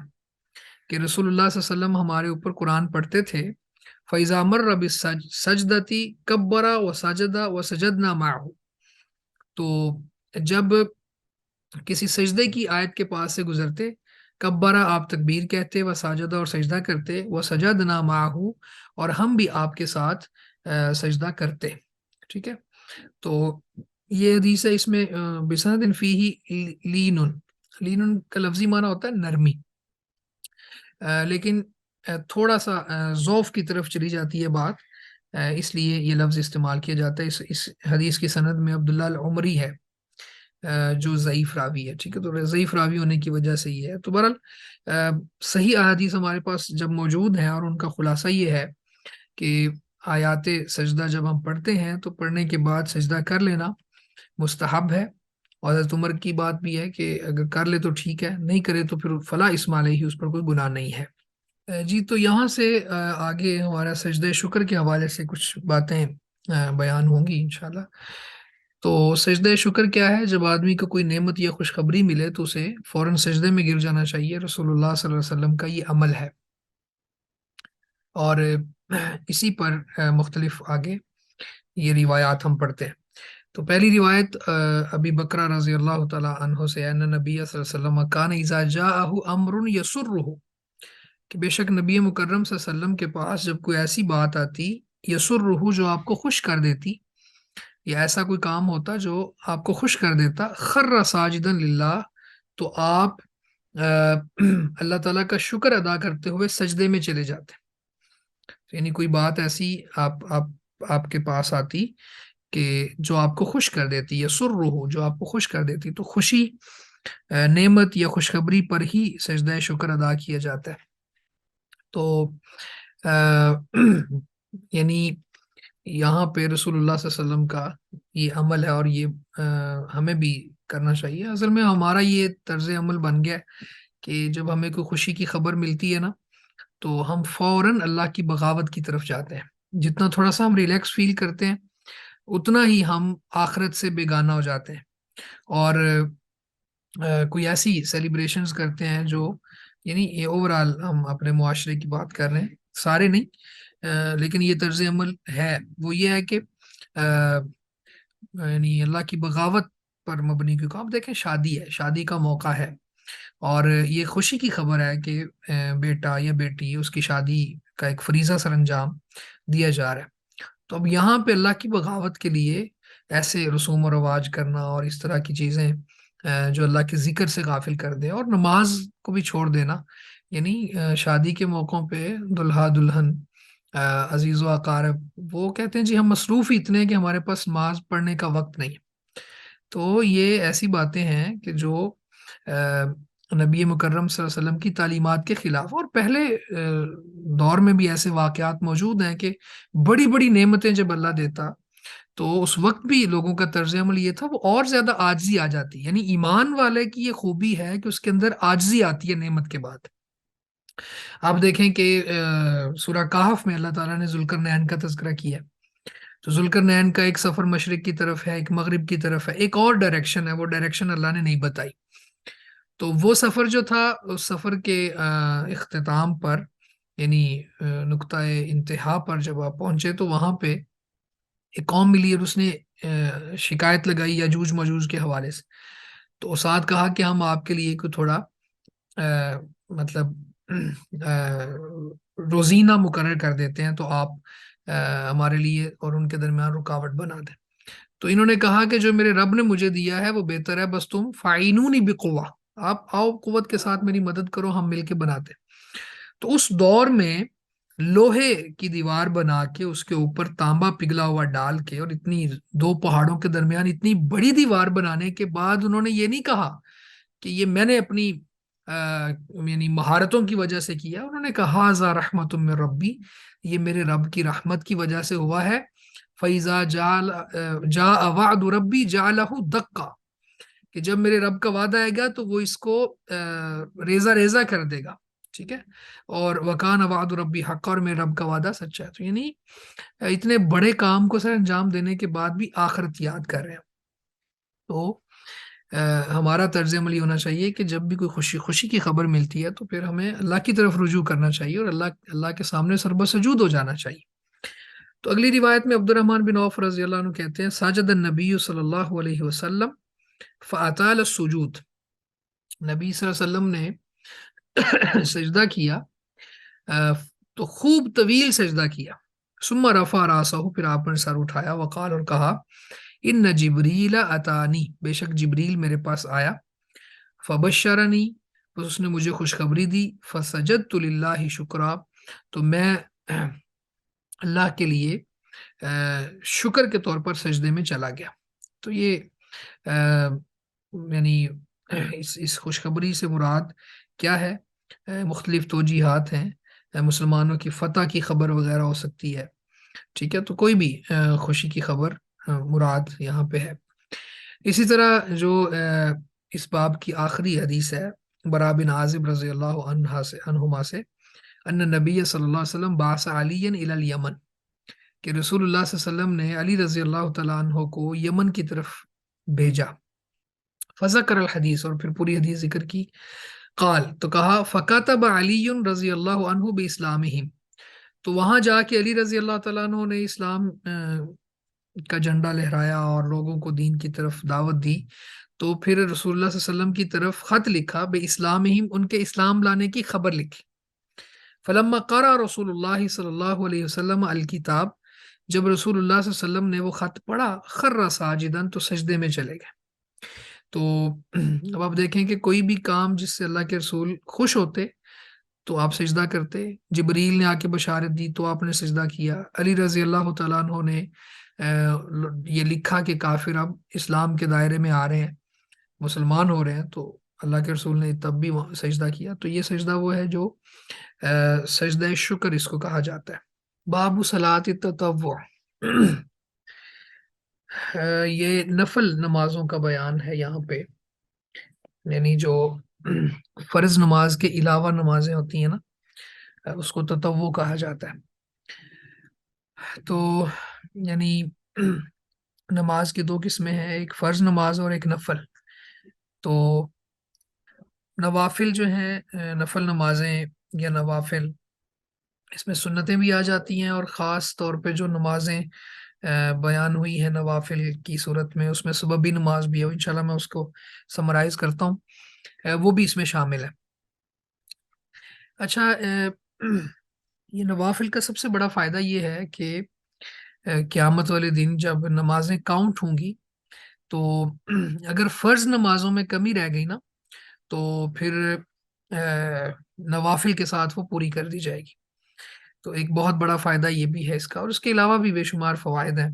کہ رسول اللہ صلی اللہ علیہ وسلم ہمارے اوپر قرآن پڑھتے تھے، فَإِذَا مَرَّ بِالسَّجْدَةِ كَبَّرَ وَسَجَدَ وَسَجَدْنَا مَعَهُ، تو جب کسی سجدے کی آیت کے پاس سے گزرتے، کبرا آپ تکبیر کہتے، وساجدہ اور سجدہ کرتے، وسجدنا معہو اور ہم بھی آپ کے ساتھ سجدہ کرتے۔ ٹھیک ہے، تو یہ حدیث ہے، اس میں بسند فیہ لینن، لینن کا لفظی معنی ہوتا ہے نرمی، لیکن تھوڑا سا ضعف کی طرف چلی جاتی ہے بات، اس لیے یہ لفظ استعمال کیا جاتا ہے۔ اس حدیث کی سند میں عبداللہ العمری ہے جو ضعیف راوی ہے۔ ٹھیک ہے، تو ضعیف راوی ہونے کی وجہ سے یہ ہے۔ تو بہرحال صحیح احادیث ہمارے پاس جب موجود ہیں، اور ان کا خلاصہ یہ ہے کہ آیات سجدہ جب ہم پڑھتے ہیں تو پڑھنے کے بعد سجدہ کر لینا مستحب ہے، اور حضرت عمر کی بات بھی ہے کہ اگر کر لے تو ٹھیک ہے، نہیں کرے تو پھر فلا اسم علیہ، اس پر کوئی گناہ نہیں ہے۔ جی، تو یہاں سے آگے ہمارا سجدہ شکر کے حوالے سے کچھ باتیں بیان ہوں گی انشاءاللہ۔ تو سجدہ شکر کیا ہے؟ جب آدمی کو کوئی نعمت یا خوشخبری ملے تو اسے فوراً سجدے میں گر جانا چاہیے، رسول اللہ صلی اللہ علیہ وسلم کا یہ عمل ہے۔ اور اسی پر مختلف آگے یہ روایات ہم پڑھتے ہیں. تو پہلی روایت ابی بکرہ رضی اللہ تعالی عنہ سے، ان نبی صلی اللہ علیہ وسلم کان اذا جاءہ امر یسرہ، کہ بے شک نبی مکرم صلی اللہ علیہ وسلم کے پاس جب کوئی ایسی بات آتی، یسرہ جو آپ کو خوش کر دیتی، یا ایسا کوئی کام ہوتا جو آپ کو خوش کر دیتا، خر ساجدا للہ، تو آپ اللہ تعالیٰ کا شکر ادا کرتے ہوئے سجدے میں چلے جاتے. یعنی کوئی بات ایسی آپ کے پاس آتی کہ جو آپ کو خوش کر دیتی، یا سر جو آپ کو خوش کر دیتی، تو خوشی، نعمت یا خوشخبری پر ہی سجدہ شکر ادا کیا جاتا ہے. تو یعنی یہاں پہ رسول اللہ صلی اللہ علیہ وسلم کا یہ عمل ہے، اور یہ ہمیں بھی کرنا چاہیے. اصل میں ہمارا یہ طرز عمل بن گیا ہے کہ جب ہمیں کوئی خوشی کی خبر ملتی ہے نا، تو ہم فوراً اللہ کی بغاوت کی طرف جاتے ہیں. جتنا تھوڑا سا ہم ریلیکس فیل کرتے ہیں، اتنا ہی ہم آخرت سے بیگانہ ہو جاتے ہیں، اور کوئی ایسی سیلیبریشنز کرتے ہیں جو، یعنی یہ اوورال ہم اپنے معاشرے کی بات کر رہے ہیں، سارے نہیں، لیکن یہ طرز عمل ہے وہ یہ ہے کہ یعنی اللہ کی بغاوت پر مبنی، کیونکہ آپ دیکھیں شادی ہے، شادی کا موقع ہے، اور یہ خوشی کی خبر ہے کہ بیٹا یا بیٹی، اس کی شادی کا ایک فریضہ سر انجام دیا جا رہا ہے. تو اب یہاں پہ اللہ کی بغاوت کے لیے ایسے رسوم و رواج کرنا اور اس طرح کی چیزیں جو اللہ کے ذکر سے غافل کر دیں، اور نماز کو بھی چھوڑ دینا. یعنی شادی کے موقعوں پہ دلہا دلہن، عزیز و اقارب، وہ کہتے ہیں جی ہم مصروف ہی اتنے ہیں کہ ہمارے پاس نماز پڑھنے کا وقت نہیں. تو یہ ایسی باتیں ہیں کہ جو نبی مکرم صلی اللہ علیہ وسلم کی تعلیمات کے خلاف. اور پہلے دور میں بھی ایسے واقعات موجود ہیں کہ بڑی بڑی نعمتیں جب اللہ دیتا، تو اس وقت بھی لوگوں کا طرز عمل یہ تھا، وہ اور زیادہ عاجزی آ جاتی. یعنی ایمان والے کی یہ خوبی ہے کہ اس کے اندر عاجزی آتی ہے نعمت کے بعد. آپ دیکھیں کہ سورہ کہف میں اللہ تعالیٰ نے ذوالقرنین کا تذکرہ کیا. تو ذوالقرنین کا ایک سفر مشرق کی طرف ہے، ایک مغرب کی طرف ہے، ایک اور ڈائریکشن ہے، وہ ڈائریکشن اللہ نے نہیں بتائی. تو وہ سفر جو تھا، اس سفر کے اختتام پر، یعنی نقطہ انتہا پر جب آپ پہنچے، تو وہاں پہ ایک قوم ملی، اور اس نے شکایت لگائی یاجوج ماجوج کے حوالے سے. تو اساد کہا کہ ہم آپ کے لیے کوئی تھوڑا مطلب روزینہ مقرر کر دیتے ہیں، تو آپ ہمارے لیے اور ان کے درمیان رکاوٹ بنا دیں. تو انہوں نے کہا کہ جو میرے رب نے مجھے دیا ہے وہ بہتر ہے، بس تم فاعینونی بقوہ، آپ آؤ قوت کے ساتھ میری مدد کرو، ہم مل کے بناتے. تو اس دور میں لوہے کی دیوار بنا کے اس کے اوپر تانبا پگھلا ہوا ڈال کے، اور اتنی دو پہاڑوں کے درمیان اتنی بڑی دیوار بنانے کے بعد انہوں نے یہ نہیں کہا کہ یہ میں نے اپنی یعنی مہارتوں کی وجہ سے کیا. انہوں نے کہا ذا رحمت من ربی، یہ میرے رب کی رحمت کی وجہ سے ہوا ہے. فَإِذَا جَاءَ وَعْدُ رَبِّي جَعَلَهُ دَقًّا، کہ جب میرے رب کا وعدہ آئے گا تو وہ اس کو ریزہ ریزہ کر دے گا. ٹھیک ہے، اور وَكَانَ وَعْدُ رَبِّي حَقًّا، اور میرے رب کا وعدہ سچا ہے. تو یعنی اتنے بڑے کام کو سر انجام دینے کے بعد بھی آخرت یاد کر رہے ہیں. تو ہمارا طرز عمل یہ ہونا چاہیے کہ جب بھی کوئی خوشی کی خبر ملتی ہے، تو پھر ہمیں اللہ کی طرف رجوع کرنا چاہیے، اور اللہ کے سامنے سربہ سجود ہو جانا چاہیے. تو اگلی روایت میں عبد الرحمن بن عوف رضی اللہ عنہ کہتے ہیں ساجد النبی صلی اللہ علیہ وسلم فاطال السجود، نبی صلی اللہ علیہ وسلم نے سجدہ کیا، تو خوب طویل سجدہ کیا. ثم رفع راسہ، پھر آپ نے سر اٹھایا، وقال، اور کہا ان جبریل اتانی، بے شک جبریل میرے پاس آیا، فبشرنی، بس اس نے مجھے خوشخبری دی، فسجدت للہ شکرا، تو میں اللہ کے لیے شکر کے طور پر سجدے میں چلا گیا. تو یہ یعنی اس خوشخبری سے مراد کیا ہے؟ مختلف توجیحات ہیں. مسلمانوں کی فتح کی خبر وغیرہ ہو سکتی ہے. ٹھیک ہے، تو کوئی بھی خوشی کی خبر مراد یہاں پہ ہے. اسی طرح جو اس باب کی آخری حدیث ہے برا بن عازب رضی اللہ عنہما سے، ان نبی صلی اللہ علیہ وسلم بعث علی الی الیمن، کہ رسول اللہ صلی اللہ علیہ وسلم نے علی رضی اللہ تعالیٰ عنہ کو یمن کی طرف بھیجا. فذکر الحدیث، اور پھر پوری حدیث ذکر کی. قال، تو کہا فکتب علی رضی اللہ عنہ باسلامہم، تو وہاں جا کے علی رضی اللہ تعالیٰ عنہ نے اسلام کا جھنڈا لہرایا اور لوگوں کو دین کی طرف دعوت دی. تو پھر رسول اللہ صلی اللہ علیہ وسلم کی طرف خط لکھا بے اسلامہم، ان کے اسلام لانے کی خبر لکھی. فلما قرأ رسول اللہ صلی اللہ علیہ وسلم الکتاب، جب رسول اللہ صلی اللہ علیہ وسلم نے وہ خط پڑھا، خر ساجدن، تو سجدے میں چلے گئے. تو اب آپ دیکھیں کہ کوئی بھی کام جس سے اللہ کے رسول خوش ہوتے تو آپ سجدہ کرتے. جبریل نے آ کے بشارت دی تو آپ نے سجدہ کیا. علی رضی اللہ تعالیٰ عنہ نے یہ لکھا کہ کافر اب اسلام کے دائرے میں آ رہے ہیں، مسلمان ہو رہے ہیں، تو اللہ کے رسول نے تب بھی سجدہ کیا. تو یہ سجدہ وہ ہے جو سجدہ شکر اس کو کہا جاتا ہے. باب صلاۃ التطوع، یہ نفل نمازوں کا بیان ہے یہاں پہ، یعنی جو فرض نماز کے علاوہ نمازیں ہوتی ہیں نا، اس کو تطوع کہا جاتا ہے. تو یعنی نماز کی دو قسمیں ہیں، ایک فرض نماز اور ایک نفل. تو نوافل جو ہیں، نفل نمازیں یا نوافل، اس میں سنتیں بھی آ جاتی ہیں، اور خاص طور پہ جو نمازیں بیان ہوئی ہیں نوافل کی صورت میں، اس میں سببی نماز بھی ہے، انشاءاللہ میں اس کو سمرائز کرتا ہوں، وہ بھی اس میں شامل ہے. اچھا، یہ نوافل کا سب سے بڑا فائدہ یہ ہے کہ قیامت والے دن جب نمازیں کاؤنٹ ہوں گی تو اگر فرض نمازوں میں کمی رہ گئی نا تو پھر نوافل کے ساتھ وہ پوری کر دی جائے گی. تو ایک بہت بڑا فائدہ یہ بھی ہے اس کا، اور اس کے علاوہ بھی بے شمار فوائد ہیں.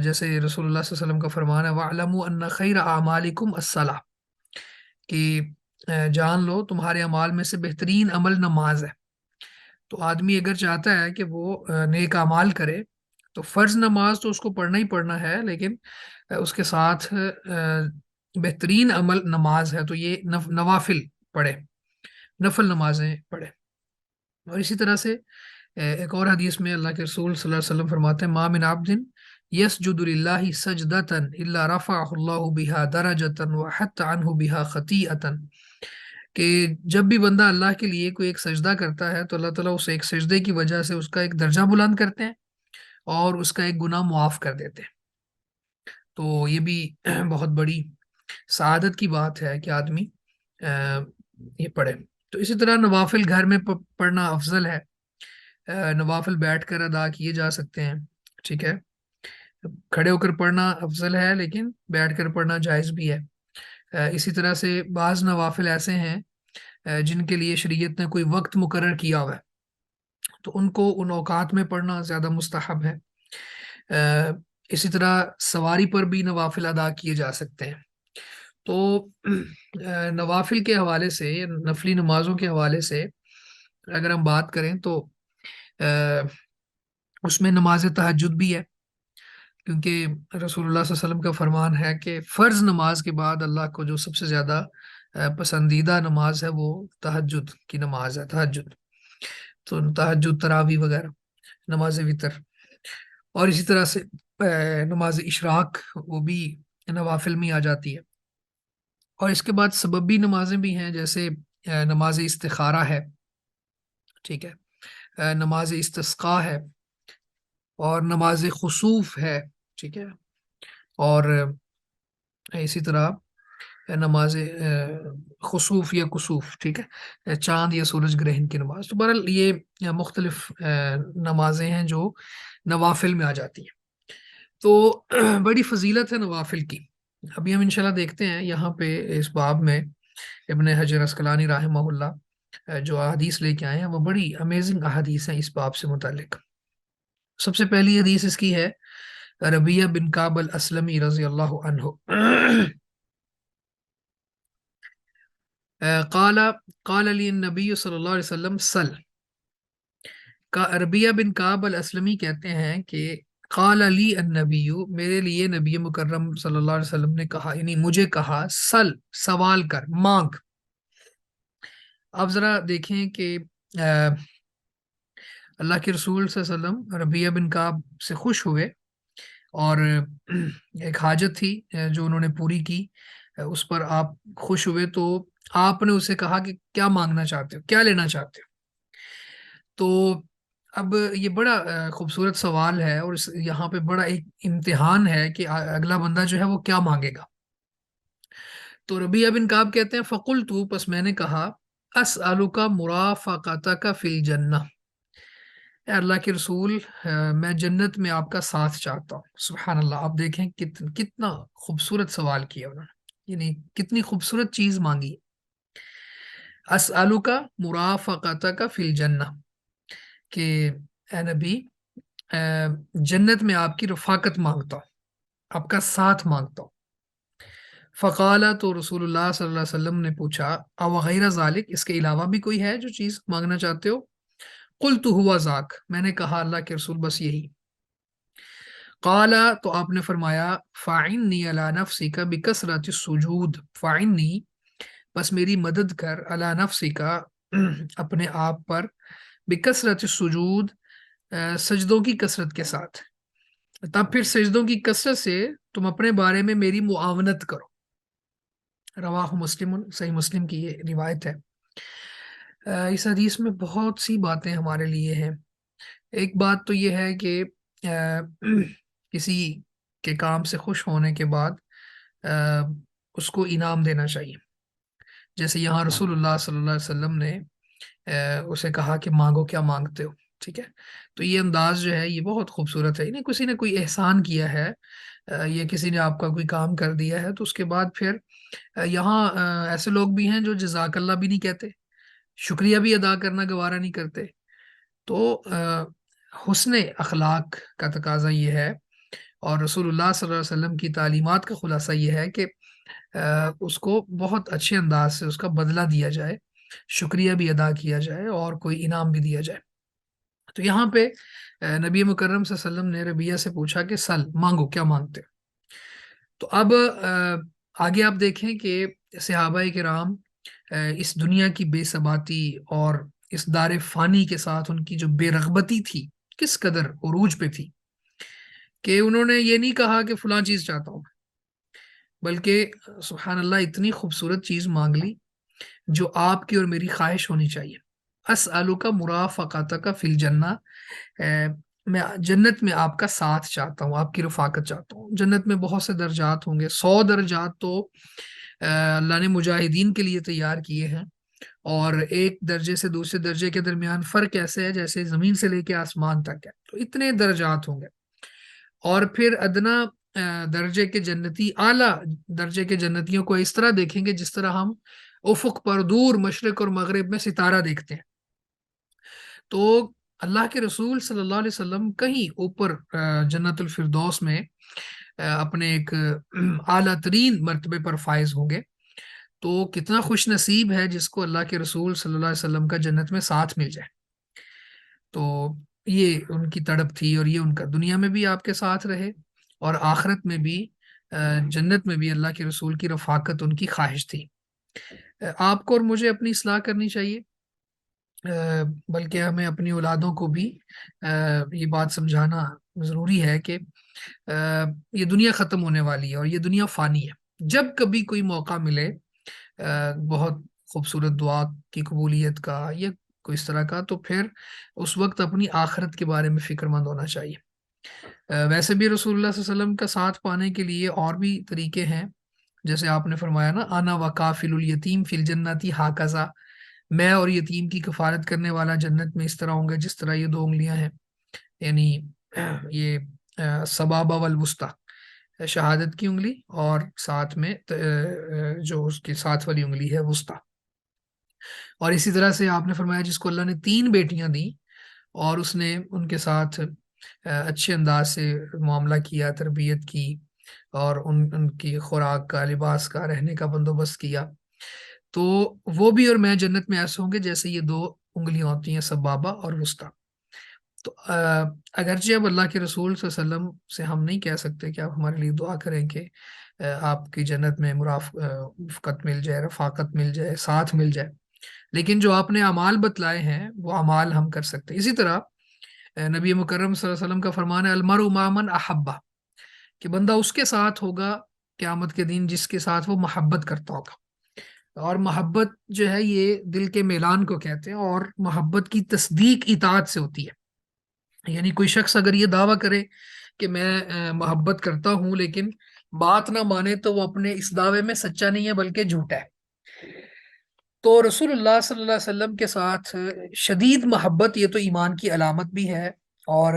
جیسے رسول اللہ صلی اللہ علیہ وسلم کا فرمان ہے وَاعْلَمُوا أَنَّ خَيْرَ أَعْمَالِكُمْ الصَّلَاةُ، کہ جان لو تمہارے اعمال میں سے بہترین عمل نماز ہے. تو آدمی اگر چاہتا ہے کہ وہ نیک اعمال کرے تو فرض نماز تو اس کو پڑھنا ہی پڑھنا ہے، لیکن اس کے ساتھ بہترین عمل نماز ہے، تو یہ نوافل پڑھے، نفل نمازیں پڑھے. اور اسی طرح سے ایک اور حدیث میں اللہ کے رسول صلی اللہ علیہ وسلم فرماتے ہیں ما من عبد یسجد للہ سجدۃ الا رفعہ اللہ بہا درجۃ وحط عنہ بہا خطیئۃ، کہ جب بھی بندہ اللہ کے لیے کوئی ایک سجدہ کرتا ہے تو اللہ تعالیٰ اس ایک سجدے کی وجہ سے اس کا ایک درجہ بلند کرتے ہیں اور اس کا ایک گناہ معاف کر دیتے ہیں. تو یہ بھی بہت بڑی سعادت کی بات ہے کہ آدمی یہ پڑھے. تو اسی طرح نوافل گھر میں پڑھنا افضل ہے. نوافل بیٹھ کر ادا کیے جا سکتے ہیں، ٹھیک ہے، کھڑے ہو کر پڑھنا افضل ہے لیکن بیٹھ کر پڑھنا جائز بھی ہے. اسی طرح سے بعض نوافل ایسے ہیں جن کے لیے شریعت نے کوئی وقت مقرر کیا ہوا ہے تو ان کو ان اوقات میں پڑھنا زیادہ مستحب ہے. اسی طرح سواری پر بھی نوافل ادا کیے جا سکتے ہیں. تو نوافل کے حوالے سے، نفلی نمازوں کے حوالے سے اگر ہم بات کریں تو اس میں نماز تہجد بھی ہے، کیونکہ رسول اللہ صلی اللہ علیہ وسلم کا فرمان ہے کہ فرض نماز کے بعد اللہ کو جو سب سے زیادہ پسندیدہ نماز ہے وہ تہجد کی نماز ہے، تہجد. تو تہجد، تراویح وغیرہ، نماز وتر، اور اسی طرح سے نماز اشراق وہ بھی نوافل میں آ جاتی ہے. اور اس کے بعد سببی نمازیں بھی ہیں، جیسے نماز استخارہ ہے، ٹھیک ہے، نماز استسقاء ہے، اور نماز خسوف ہے، ٹھیک ہے، اور اسی طرح نماز خسوف یا کسوف، ٹھیک ہے، چاند یا سورج گرہن کی نماز. تو بہرحال یہ مختلف نمازیں ہیں جو نوافل میں آ جاتی ہیں. تو بڑی فضیلت ہے نوافل کی. ابھی ہم انشاءاللہ دیکھتے ہیں یہاں پہ اس باب میں ابن حجر عسقلانی رحمہ اللہ جو احادیث لے کے آئے ہیں وہ بڑی امیزنگ احادیث ہیں اس باب سے متعلق. سب سے پہلی حدیث اس کی ہے ربیہ بن کعب الاسلمی رضی اللہ عنہ قال قال لی النبی صلی اللہ علیہ وسلم سل. ربیہ بن کعب الاسلمی کہتے ہیں کہ قال لی النبی، میرے لیے نبی مکرم صلی اللہ علیہ وسلم نے کہا، یعنی مجھے کہا، سل، سوال کر، مانگ. آپ ذرا دیکھیں کہ اللہ کے رسول صلی اللہ علیہ وسلم ربیہ بن کعب سے خوش ہوئے، اور ایک حاجت تھی جو انہوں نے پوری کی، اس پر آپ خوش ہوئے. تو آپ نے اسے کہا کہ کیا مانگنا چاہتے ہو، کیا لینا چاہتے ہو؟ تو اب یہ بڑا خوبصورت سوال ہے، اور یہاں پہ بڑا ایک امتحان ہے کہ اگلا بندہ جو ہے وہ کیا مانگے گا۔ تو ربیعہ بن کعب کہتے ہیں فقلت، پس میں نے کہا اسألک مرافقتک فی الجنہ، اے اللہ کے رسول، میں جنت میں آپ کا ساتھ چاہتا ہوں۔ سبحان اللہ، آپ دیکھیں کتنا خوبصورت سوال کیا انہوں نے، یعنی کتنی خوبصورت چیز مانگی۔ اسألک مرافقتک فی الجنہ، کہ اے نبی، جنت میں آپ کی رفاقت مانگتا ہوں، آپ کا ساتھ مانگتا ہوں۔ فقال، تو رسول اللہ صلی اللہ علیہ وسلم نے پوچھا او غیر ذالک، اس کے علاوہ بھی کوئی ہے جو چیز مانگنا چاہتے ہو؟ قلت ہوا ذاک، میں نے کہا اللہ کے رسول بس یہی۔ قال، تو آپ نے فرمایا فاعنی علی نفسک بکثرت السجود، فاعنی، بس میری مدد کر، علی نفسک، اپنے آپ پر، بکثرت السجود، سجدوں کی کثرت کے ساتھ، تب پھر سجدوں کی کثرت سے تم اپنے بارے میں میری معاونت کرو۔ رواہ مسلم، صحیح مسلم کی یہ روایت ہے۔ اس حدیث میں بہت سی باتیں ہمارے لیے ہیں۔ ایک بات تو یہ ہے کہ کسی کے کام سے خوش ہونے کے بعد اس کو انعام دینا چاہیے، جیسے یہاں رسول اللہ صلی اللہ علیہ وسلم نے اسے کہا کہ مانگو کیا مانگتے ہو، ٹھیک ہے۔ تو یہ انداز جو ہے یہ بہت خوبصورت ہے، یعنی کسی نے کوئی احسان کیا ہے، یا کسی نے آپ کا کوئی کام کر دیا ہے، تو اس کے بعد پھر یہاں ایسے لوگ بھی ہیں جو جزاک اللہ بھی نہیں کہتے، شکریہ بھی ادا کرنا گوارا نہیں کرتے۔ تو حسن اخلاق کا تقاضا یہ ہے، اور رسول اللہ صلی اللہ علیہ وسلم کی تعلیمات کا خلاصہ یہ ہے کہ اس کو بہت اچھے انداز سے اس کا بدلہ دیا جائے، شکریہ بھی ادا کیا جائے، اور کوئی انعام بھی دیا جائے۔ تو یہاں پہ نبی مکرم صلی اللہ علیہ وسلم نے ربیہ سے پوچھا کہ سل، مانگو کیا مانگتے ہو۔ تو اب آگے آپ دیکھیں کہ صحابہ کرام اس دنیا کی بے ثباتی اور اس دار فانی کے ساتھ ان کی جو بے رغبتی تھی کس قدر عروج پہ تھی، کہ انہوں نے یہ نہیں کہا کہ فلاں چیز چاہتا ہوں، بلکہ سبحان اللہ اتنی خوبصورت چیز مانگ لی جو آپ کی اور میری خواہش ہونی چاہیے۔ اسألک مرافقتک فی الجنہ، میں جنت میں آپ کا ساتھ چاہتا ہوں، آپ کی رفاقت چاہتا ہوں۔ جنت میں بہت سے درجات ہوں گے، 100 درجات تو اللہ نے مجاہدین کے لیے تیار کیے ہیں، اور ایک درجے سے دوسرے درجے کے درمیان فرق ایسے ہے جیسے زمین سے لے کے آسمان تک ہے، تو اتنے درجات ہوں گے۔ اور پھر ادنا درجے کے جنتی اعلیٰ درجے کے جنتیوں کو اس طرح دیکھیں گے جس طرح ہم افق پر دور مشرق اور مغرب میں ستارہ دیکھتے ہیں۔ تو اللہ کے رسول صلی اللہ علیہ وسلم کہیں اوپر جنت الفردوس میں اپنے ایک اعلیٰ ترین مرتبے پر فائز ہوں گے۔ تو کتنا خوش نصیب ہے جس کو اللہ کے رسول صلی اللہ علیہ وسلم کا جنت میں ساتھ مل جائے۔ تو یہ ان کی تڑپ تھی، اور یہ ان کا دنیا میں بھی آپ کے ساتھ رہے، اور آخرت میں بھی جنت میں بھی اللہ کے رسول کی رفاقت ان کی خواہش تھی۔ آپ کو اور مجھے اپنی اصلاح کرنی چاہیے، بلکہ ہمیں اپنی اولادوں کو بھی یہ بات سمجھانا ضروری ہے کہ یہ دنیا ختم ہونے والی ہے اور یہ دنیا فانی ہے۔ جب کبھی کوئی موقع ملے بہت خوبصورت دعا کی قبولیت کا یا کوئی اس طرح کا، تو پھر اس وقت اپنی آخرت کے بارے میں فکر مند ہونا چاہیے۔ ویسے بھی رسول اللہ صلی اللہ علیہ وسلم کا ساتھ پانے کے لیے اور بھی طریقے ہیں، جیسے آپ نے فرمایا نا، انا وکافل الیتیم فی الجنتی ہاکذا، میں اور یتیم کی کفالت کرنے والا جنت میں اس طرح ہوں گے جس طرح یہ 2 انگلیاں ہیں، یعنی یہ سبابہ والوسطی، شہادت کی انگلی، اور ساتھ میں جو اس کی ساتھ والی انگلی ہے وسطی۔ اور اسی طرح سے آپ نے فرمایا جس کو اللہ نے 3 بیٹیاں دیں اور اس نے ان کے ساتھ اچھے انداز سے معاملہ کیا، تربیت کی، اور ان کی خوراک کا، لباس کا، رہنے کا بندوبست کیا، تو وہ بھی اور میں جنت میں ایسے ہوں گے جیسے یہ 2 انگلیاں ہوتی ہیں، سبابہ اور وسطی۔ تو اگرچہ اب اللہ کے رسول صلی اللہ علیہ وسلم سے ہم نہیں کہہ سکتے کہ آپ ہمارے لیے دعا کریں کہ آپ کی جنت میں مرافقت مل جائے، رفاقت مل جائے، ساتھ مل جائے، لیکن جو آپ نے اعمال بتلائے ہیں وہ اعمال ہم کر سکتے ہیں۔ اسی طرح نبی مکرم صلی اللہ علیہ وسلم کا فرمان ہے المرء مع من احبہ، کہ بندہ اس کے ساتھ ہوگا قیامت کے دن جس کے ساتھ وہ محبت کرتا ہوگا۔ اور محبت جو ہے یہ دل کے میلان کو کہتے ہیں، اور محبت کی تصدیق اطاعت سے ہوتی ہے۔ یعنی کوئی شخص اگر یہ دعویٰ کرے کہ میں محبت کرتا ہوں لیکن بات نہ مانے تو وہ اپنے اس دعوے میں سچا نہیں ہے بلکہ جھوٹا ہے۔ تو رسول اللہ صلی اللہ علیہ وسلم کے ساتھ شدید محبت یہ تو ایمان کی علامت بھی ہے، اور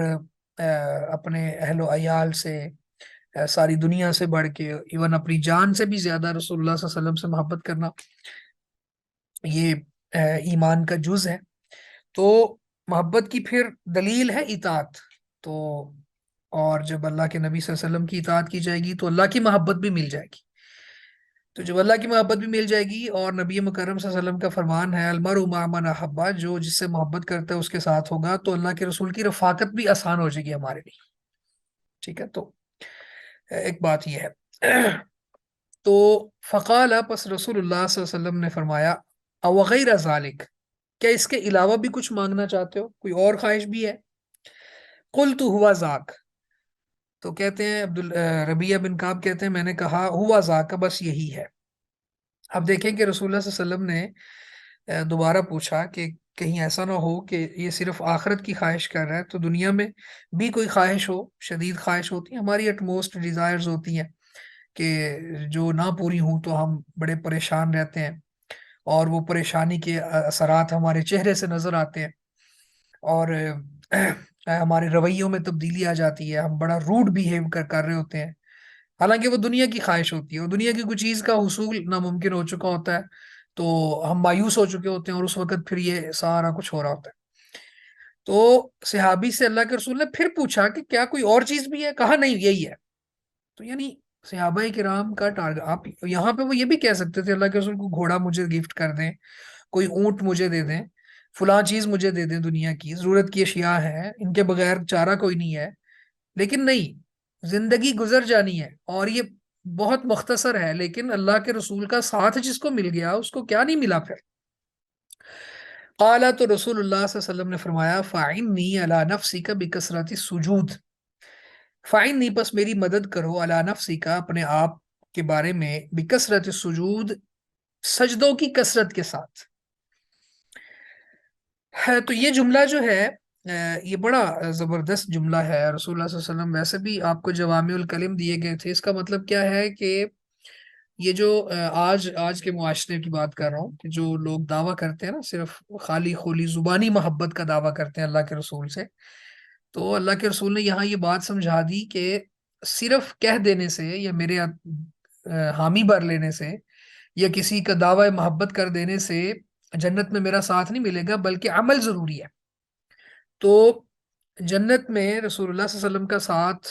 اپنے اہل و عیال سے، ساری دنیا سے بڑھ کے، ایون اپنی جان سے بھی زیادہ رسول اللہ صلی اللہ علیہ وسلم سے محبت کرنا، یہ ایمان کا جز ہے۔ تو محبت کی پھر دلیل ہے اطاعت۔ تو اور جب اللہ کے نبی صلی اللہ علیہ وسلم کی اطاعت کی جائے گی تو اللہ کی محبت بھی مل جائے گی۔ تو جب اللہ کی محبت بھی مل جائے گی، اور نبی مکرم صلی اللہ علیہ وسلم کا فرمان ہے المرء مع من احب، جو جس سے محبت کرتا ہے اس کے ساتھ ہوگا، تو اللہ کے رسول کی رفاقت بھی آسان ہو جائے گی ہمارے لیے۔ ٹھیک ہے، تو ایک بات یہ ہے۔ تو فقال، پس رسول اللہ صلی اللہ علیہ وسلم نے فرمایا او غیر ذالک، کیا اس کے علاوہ بھی کچھ مانگنا چاہتے ہو، کوئی اور خواہش بھی ہے؟ قلت ہوا ذاک، تو کہتے ہیں ربیہ بن کعب کہتے ہیں میں نے کہا ہوا ذاک، بس یہی ہے۔ اب دیکھیں کہ رسول اللہ صلی اللہ علیہ وسلم نے دوبارہ پوچھا کہ کہیں ایسا نہ ہو کہ یہ صرف آخرت کی خواہش کر رہا ہے، تو دنیا میں بھی کوئی خواہش ہو، شدید خواہش ہوتی ہے، ہماری ایٹ موسٹ ڈیزائرز ہوتی ہیں کہ جو نہ پوری ہوں تو ہم بڑے پریشان رہتے ہیں، اور وہ پریشانی کے اثرات ہمارے چہرے سے نظر آتے ہیں، اور ہمارے رویوں میں تبدیلی آ جاتی ہے، ہم بڑا روڈ بیہیو کر رہے ہوتے ہیں، حالانکہ وہ دنیا کی خواہش ہوتی ہے، اور دنیا کی کوئی چیز کا حصول ناممکن ہو چکا ہوتا ہے، تو ہم مایوس ہو چکے ہوتے ہیں، اور اس وقت پھر یہ سارا کچھ ہو رہا ہوتا ہے۔ تو صحابی سے اللہ کے رسول نے پھر پوچھا کہ کیا کوئی اور چیز بھی ہے؟ کہا نہیں، یہی ہے۔ تو یعنی صحابہ کرام کا ٹارگٹ، آپ یہاں پہ وہ یہ بھی کہہ سکتے تھے اللہ کے رسول کو گھوڑا مجھے گفٹ کر دیں، کوئی اونٹ مجھے دے دیں، فلاں چیز مجھے دے دیں، دنیا کی ضرورت کی اشیاء ہیں، ان کے بغیر چارہ کوئی نہیں ہے، لیکن نہیں، زندگی گزر جانی ہے، اور یہ بہت مختصر ہے، لیکن اللہ کے رسول کا ساتھ جس کو مل گیا اس کو کیا نہیں ملا پھر؟ قال، تو رسول اللہ صلی اللہ علیہ وسلم نے فرمایا فَعِنِّي عَلَى نَفْسِكَ بِكَثْرَةِ السُّجُودِ، فَعِنِّي، پس میری مدد کرو، عَلَى نَفْسِكَ، اپنے آپ کے بارے میں، بِكَثْرَةِ السُّجُود، سجدوں کی کثرت کے ساتھ۔ تو یہ جملہ جو ہے یہ بڑا زبردست جملہ ہے۔ رسول اللہ صلی اللہ علیہ وسلم ویسے بھی آپ کو جوامع الکلم دیے گئے تھے، اس کا مطلب کیا ہے کہ یہ جو آج کے معاشرے کی بات کر رہا ہوں، کہ جو لوگ دعویٰ کرتے ہیں نا، صرف خالی خولی زبانی محبت کا دعویٰ کرتے ہیں اللہ کے رسول سے، تو اللہ کے رسول نے یہاں یہ بات سمجھا دی کہ صرف کہہ دینے سے، یا میرے حامی بھر لینے سے، یا کسی کا دعوی محبت کر دینے سے جنت میں میرا ساتھ نہیں ملے گا، بلکہ عمل ضروری ہے۔ تو جنت میں رسول اللہ صلی اللہ علیہ وسلم کا ساتھ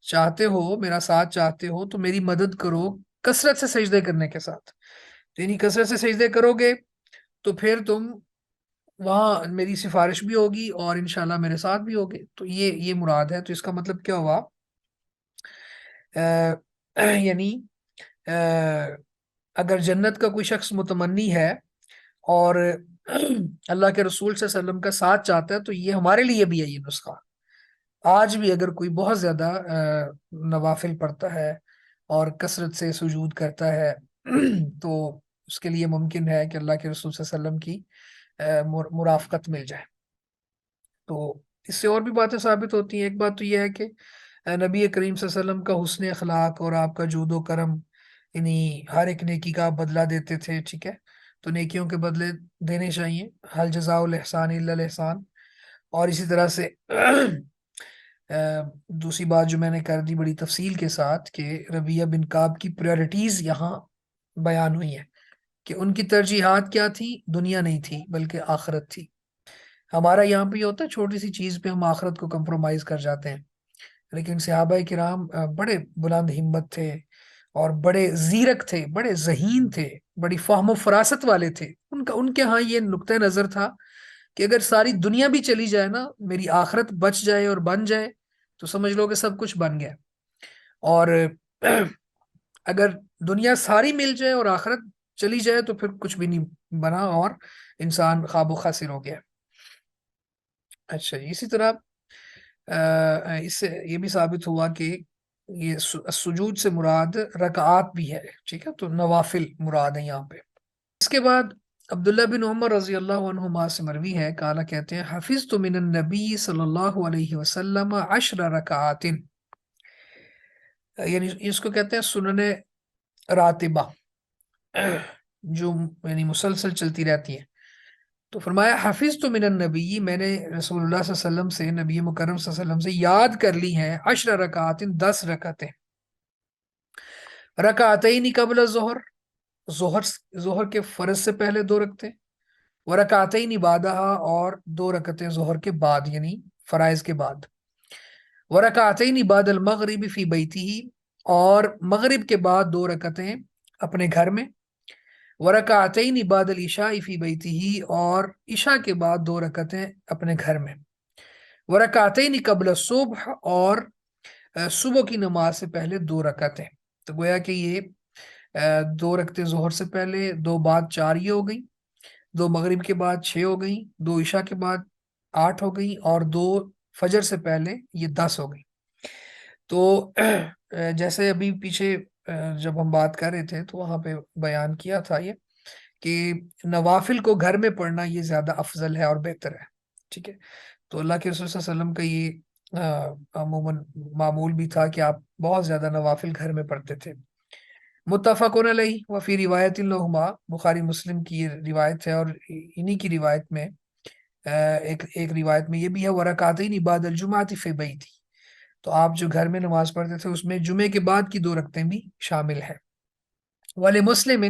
چاہتے ہو، میرا ساتھ چاہتے ہو، تو میری مدد کرو کثرت سے سجدے کرنے کے ساتھ۔ یعنی کثرت سے سجدے کرو گے تو پھر تم وہاں میری سفارش بھی ہوگی، اور انشاءاللہ میرے ساتھ بھی ہوگے۔ تو یہ مراد ہے۔ تو اس کا مطلب کیا ہوا؟ یعنی اگر جنت کا کوئی شخص متمنی ہے اور اللہ کے رسول صلی اللہ علیہ وسلم کا ساتھ چاہتا ہے، تو یہ ہمارے لیے بھی ہے یہ نسخہ۔ آج بھی اگر کوئی بہت زیادہ نوافل پڑھتا ہے اور کثرت سے سجود کرتا ہے تو اس کے لیے ممکن ہے کہ اللہ کے رسول صلی اللہ علیہ وسلم کی مرافقت مل جائے۔ تو اس سے اور بھی باتیں ثابت ہوتی ہیں۔ ایک بات تو یہ ہے کہ نبی کریم صلی اللہ علیہ وسلم کا حسن اخلاق اور آپ کا جود و کرم، یعنی ہر ایک نیکی کا بدلہ دیتے تھے، ٹھیک ہے؟ تو نیکیوں کے بدلے دینے چاہیے، حل جزاء الاحسان الا الاحسان۔ اور اسی طرح سے دوسری بات جو میں نے کر دی بڑی تفصیل کے ساتھ، کہ ربیہ بن کعب کی پریورٹیز یہاں بیان ہوئی ہیں، کہ ان کی ترجیحات کیا تھی؟ دنیا نہیں تھی بلکہ آخرت تھی۔ ہمارا یہاں پہ یہ ہوتا ہے چھوٹی سی چیز پہ ہم آخرت کو کمپرومائز کر جاتے ہیں، لیکن صحابہ کرام بڑے بلند ہمت تھے، اور بڑے زیرک تھے، بڑے ذہین تھے، بڑی فہم و فراست والے تھے۔ ان کے ہاں یہ نقطہ نظر تھا کہ اگر ساری دنیا بھی چلی جائے نا، میری آخرت بچ جائے اور بن جائے، تو سمجھ لو کہ سب کچھ بن گیا۔ اور اگر دنیا ساری مل جائے اور آخرت چلی جائے تو پھر کچھ بھی نہیں بنا، اور انسان خواب و خاسر ہو گیا۔ اچھا جی، اسی طرح اس سے یہ بھی ثابت ہوا کہ یہ سجود سے مراد رکعات بھی ہے، ٹھیک ہے؟ تو نوافل مراد ہے یہاں پہ۔ اس کے بعد عبداللہ بن عمر رضی اللہ عنہما سے مروی ہے، کالا کہتے ہیں حفظت من النبی صلی اللہ علیہ وسلم 10 رکعات، یعنی اس کو کہتے ہیں سنن راتبہ، جو یعنی مسلسل چلتی رہتی ہے۔ تو فرمایا حفظت من النبی، میں نے رسول اللہ صلی اللہ علیہ وسلم سے، نبی مکرم صلی اللہ علیہ وسلم سے یاد کر لی ہیں 10 رکعات، 10 رکعتیں، رکعتین قبل الظہر، ظہر کے فرض سے پہلے 2 رکعتیں، ورکعتین بعدہا، اور 2 رکعتیں ظہر کے بعد یعنی فرائض کے بعد، ورکعتین بعد المغرب فی بیتہ، اور مغرب کے بعد 2 رکعتیں اپنے گھر میں، ورکعتین بعد العشاء فی بیتہ، اور عشاء کے بعد 2 رکعتیں اپنے گھر میں، ورکعتین قبل الصبح، اور صبح کی نماز سے پہلے 2 رکعتیں۔ تو گویا کہ یہ 2 رکعتیں ظہر سے پہلے، 2 بعد 4 یہ ہو گئی، 2 مغرب کے بعد 6 ہو گئی، 2 عشاء کے بعد 8 ہو گئی، اور 2 فجر سے پہلے یہ 10 ہو گئی۔ تو جیسے ابھی پیچھے جب ہم بات کر رہے تھے تو وہاں پہ بیان کیا تھا یہ کہ نوافل کو گھر میں پڑھنا یہ زیادہ افضل ہے اور بہتر ہے، ٹھیک ہے۔ تو اللہ کے رسول صلی اللہ علیہ وسلم کا یہ عموماً معمول بھی تھا کہ آپ بہت زیادہ نوافل گھر میں پڑھتے تھے۔ متفقون علیہ وفی روایت لہما، بخاری مسلم کی یہ روایت ہے، اور انہی کی روایت میں ایک روایت میں یہ بھی ہے ورکعتین بعد الجمعۃ فی بیتی، تو آپ جو گھر میں نماز پڑھتے تھے اس میں جمعے کے بعد کی 2 رکعتیں بھی شامل ہیں۔ ولمسلم،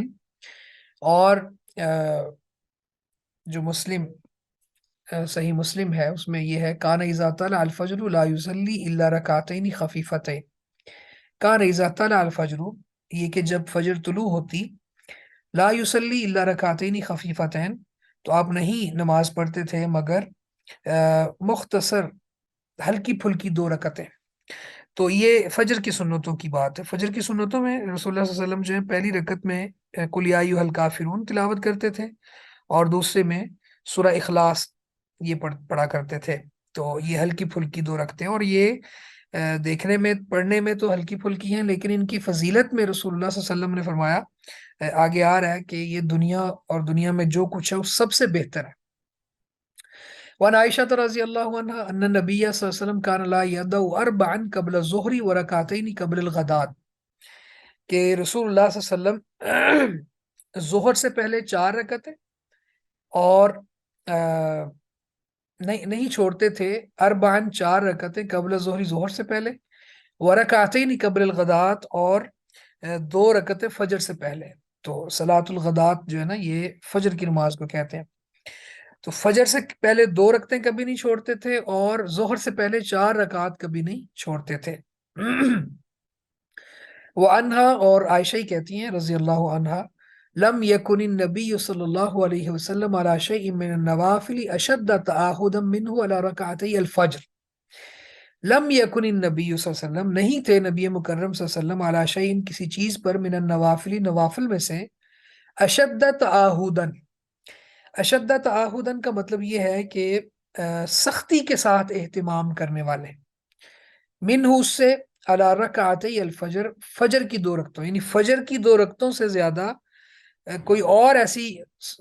اور جو مسلم صحیح مسلم ہے اس میں یہ ہے کان اذا طلع الفجر لا یصلی الا رکعتین خفیفتین، کان اذا طلع الفجر، یہ کہ جب فجر طلوع ہوتی، لا یصلی الا رکعتین خفیفتین، تو آپ نہیں نماز پڑھتے تھے مگر مختصر ہلکی پھلکی 2 رکعتیں۔ تو یہ فجر کی سنتوں کی بات ہے۔ فجر کی سنتوں میں رسول اللہ صلی اللہ علیہ وسلم جو ہے پہلی رکعت میں قل یا ایھا الکافرون تلاوت کرتے تھے، اور دوسرے میں سورہ اخلاص یہ پڑھا کرتے تھے۔ تو یہ ہلکی پھلکی 2 رکعتیں، اور یہ دیکھنے میں پڑھنے میں تو ہلکی پھلکی ہیں، لیکن ان کی فضیلت میں رسول اللہ صلی اللہ علیہ وسلم نے فرمایا، آگے آ رہا ہے کہ یہ دنیا اور دنیا میں جو کچھ ہے وہ سب سے بہتر ہے۔ وعن عائشہ رضی اللہ عنہ ان النبی صلی اللہ علیہ وسلم کان لا یدع 4 قبل الظہر ورکعتین قبل الغداۃ، کہ رسول اللہ صلی اللہ علیہ وسلم ظہر سے پہلے 4 رکعتیں، اور نہیں چھوڑتے تھے 4 رکعتیں قبل الظہر، ظہر سے پہلے، ورکعتین قبل الغداۃ، اور 2 رکعتیں فجر سے پہلے۔ تو صلاۃ الغداۃ جو ہے نا یہ فجر کی نماز کو کہتے ہیں۔ تو فجر سے پہلے 2 رکعتیں کبھی نہیں چھوڑتے تھے، اور ظہر سے پہلے 4 رکعات کبھی نہیں چھوڑتے تھے۔ وہ عنہا، اور عائشہ ہی کہتی ہیں رضی اللہ عنہا، لم یکن النبی صلی اللہ علیہ وسلم علی شیء من النوافل اشد تعاہدا منہ علی رکعتی الفجر، لم یکن النبی صلی اللہ علیہ وسلم، نہیں تھے نبی مکرم صلی اللہ علیہ وسلم، علی شیء کسی چیز پر، من النوافل نوافل میں سے، اشد تعاہدا، اشد تعاہدن کا مطلب یہ ہے کہ سختی کے ساتھ اہتمام کرنے والے، منہ اس سے، علی رکعتی الفجر، فجر کی 2 رکعتوں، یعنی فجر کی 2 رکعتوں سے زیادہ کوئی اور ایسی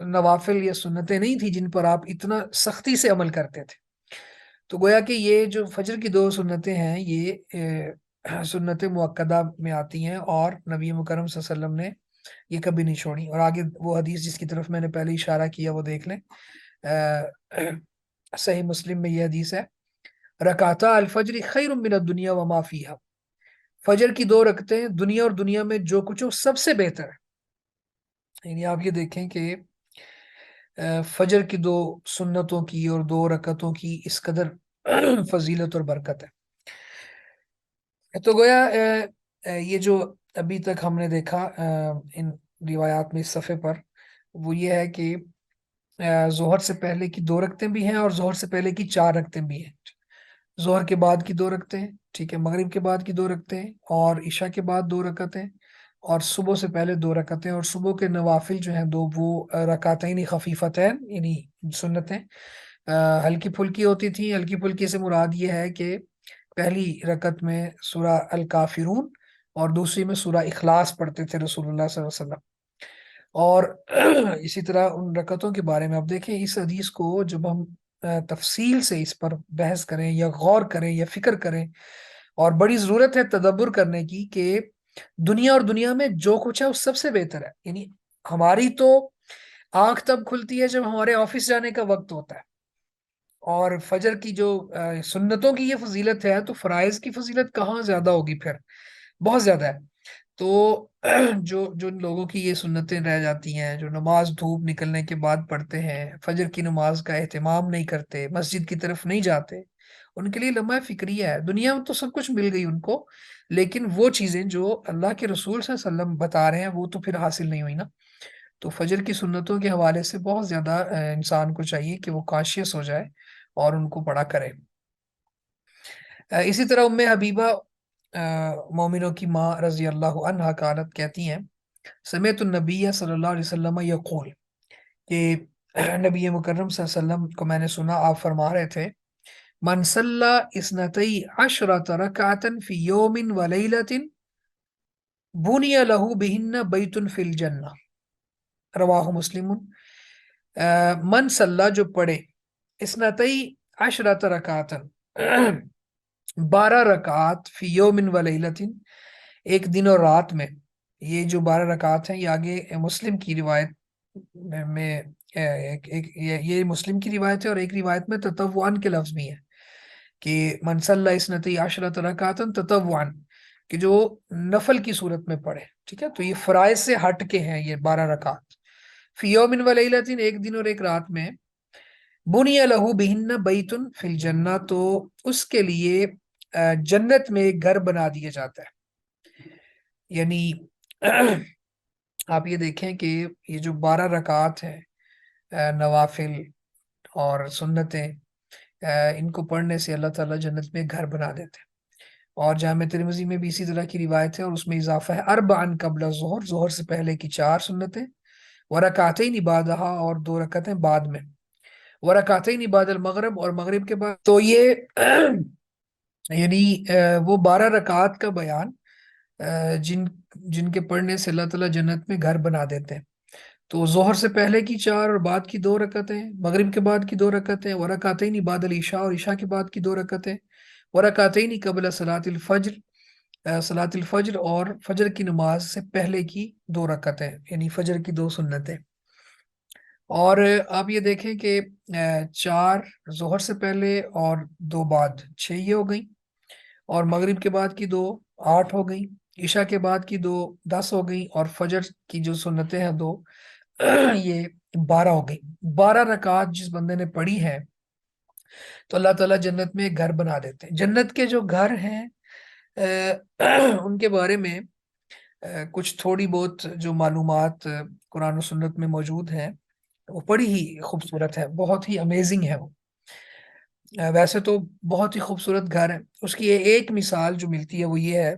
نوافل یا سنتیں نہیں تھی جن پر آپ اتنا سختی سے عمل کرتے تھے۔ تو گویا کہ یہ جو فجر کی 2 سنتیں ہیں یہ سنت مؤکدہ میں آتی ہیں، اور نبی مکرم صلی اللہ علیہ وسلم نے یہ کبھی نہیں چھوڑی۔ اور آگے وہ حدیث جس کی طرف میں نے پہلے اشارہ کیا وہ دیکھ لیں، صحیح مسلم میں یہ حدیث ہے، رکعتا الفجر خیر من الدنیا وما فیہا، فجر کی 2 رکعتیں دنیا اور دنیا میں جو کچھ ہو سب سے بہتر ہے۔ یعنی آپ یہ دیکھیں کہ فجر کی 2 سنتوں کی اور 2 رکعتوں کی اس قدر فضیلت اور برکت ہے۔ تو گویا یہ جو ابھی تک ہم نے دیکھا ان روایات میں اس صفحے پر، وہ یہ ہے کہ ظہر سے پہلے کی 2 رکعتیں بھی ہیں، اور ظہر سے پہلے کی 4 رکعتیں بھی ہیں، ظہر کے بعد کی 2 رکعتیں، ٹھیک ہے، مغرب کے بعد کی 2 رکعتیں، اور عشاء کے بعد 2 رکعتیں، اور صبح سے پہلے 2 رکعتیں، اور صبح کے نوافل جو ہیں 2 وہ رکعتین خفیفتین، یعنی سنتیں ہلکی پھلکی ہوتی تھی۔ ہلکی پھلکی سے مراد یہ ہے کہ پہلی رکعت میں سورہ الکافرون اور دوسری میں سورہ اخلاص پڑھتے تھے رسول اللہ صلی اللہ علیہ وسلم۔ اور اسی طرح ان رکعتوں کے بارے میں آپ دیکھیں اس حدیث کو جب ہم تفصیل سے اس پر بحث کریں یا غور کریں یا فکر کریں، اور بڑی ضرورت ہے تدبر کرنے کی کہ دنیا اور دنیا میں جو کچھ ہے وہ سب سے بہتر ہے. یعنی ہماری تو آنکھ تب کھلتی ہے جب ہمارے آفس جانے کا وقت ہوتا ہے، اور فجر کی جو سنتوں کی یہ فضیلت ہے تو فرائض کی فضیلت کہاں زیادہ ہوگی، پھر بہت زیادہ ہے. تو جو لوگوں کی یہ سنتیں رہ جاتی ہیں، جو نماز دھوپ نکلنے کے بعد پڑھتے ہیں، فجر کی نماز کا اہتمام نہیں کرتے، مسجد کی طرف نہیں جاتے، ان کے لیے لمحہ فکریہ ہے. دنیا میں تو سب کچھ مل گئی ان کو، لیکن وہ چیزیں جو اللہ کے رسول صلی اللہ علیہ وسلم بتا رہے ہیں وہ تو پھر حاصل نہیں ہوئی نا. تو فجر کی سنتوں کے حوالے سے بہت زیادہ انسان کو چاہیے کہ وہ کانشیس ہو جائے اور ان کو پڑھا کرے. اسی طرح ام حبیبہ مومنوں کی ماں رضی اللہ عنہا قالت کہتی ہیں، سمعت النبی صلی اللہ علیہ وسلم یقول، کہ نبی مکرم صلی اللہ علیہ وسلم کو میں نے سنا آپ فرما رہے تھے، من صلی اثنتئی عشرۃ رکعۃ فی یوم ولیلۃ بنی لہ بہن بیت فی الجنہ، رواہ مسلم. من صلی جو پڑھے، اثنتئی عشرۃ رکعۃ 12 رکعات فی یوم و لیلۃ، ایک دن اور رات میں. یہ جو 12 رکعات ہیں یہ آگے مسلم کی روایت میں یہ مسلم کی روایت ہے، اور ایک روایت میں تطوعاً کے لفظ بھی ہے کہ من صلی اثنتی عشرۃ رکعۃ تطوعاً، کہ جو نفل کی صورت میں پڑھے. ٹھیک ہے، تو یہ فرائض سے ہٹ کے ہیں یہ 12 رکعات. فی یوم و لیلۃ، ایک دن اور ایک رات میں. بنی لہو بہن بیت فی الجنہ، تو اس کے لیے جنت میں ایک گھر بنا دیا جاتا ہے. یعنی آپ یہ دیکھیں کہ یہ جو 12 رکعات ہیں نوافل اور سنتیں، ان کو پڑھنے سے اللہ تعالیٰ جنت میں گھر بنا دیتے ہیں. اور جامع ترمذی میں بھی اسی طرح کی روایت ہے، اور اس میں اضافہ ہے اربعن قبل ظہر، ظہر سے پہلے کی 4 سنتیں، ورکعتین بعدہا، اور 2 رکعتیں بعد میں، ورکعتین بعد المغرب، اور مغرب کے بعد. تو یہ یعنی وہ 12 رکعات کا بیان جن کے پڑھنے سے اللہ تعالیٰ جنت میں گھر بنا دیتے ہیں. تو ظہر سے پہلے کی 4 اور بعد کی 2 رکعتیں، مغرب کے بعد کی 2 رکعتیں، ورکعتین بعد العشاء، اور عشاء کے بعد کی 2 رکعتیں، ورکعتین قبل صلاۃ الفجر، صلاۃ الفجر، اور فجر کی نماز سے پہلے کی 2 رکعتیں، یعنی فجر کی 2 سنتیں. اور آپ یہ دیکھیں کہ 4 ظہر سے پہلے اور 2 بعد، 6 یہ ہو گئی، اور مغرب کے بعد کی 2 8 ہو گئی، عشاء کے بعد کی 2 10 ہو گئی، اور فجر کی جو سنتیں ہیں 2 یہ 12 ہو گئی. 12 رکعات جس بندے نے پڑھی ہے تو اللہ تعالیٰ جنت میں ایک گھر بنا دیتے ہیں. جنت کے جو گھر ہیں ان کے بارے میں کچھ تھوڑی بہت جو معلومات قرآن و سنت میں موجود ہیں، وہ بڑی ہی خوبصورت ہے، بہت ہی امیزنگ ہے وہ. ویسے تو بہت ہی خوبصورت گھر ہے. اس کی ایک مثال جو ملتی ہے وہ یہ ہے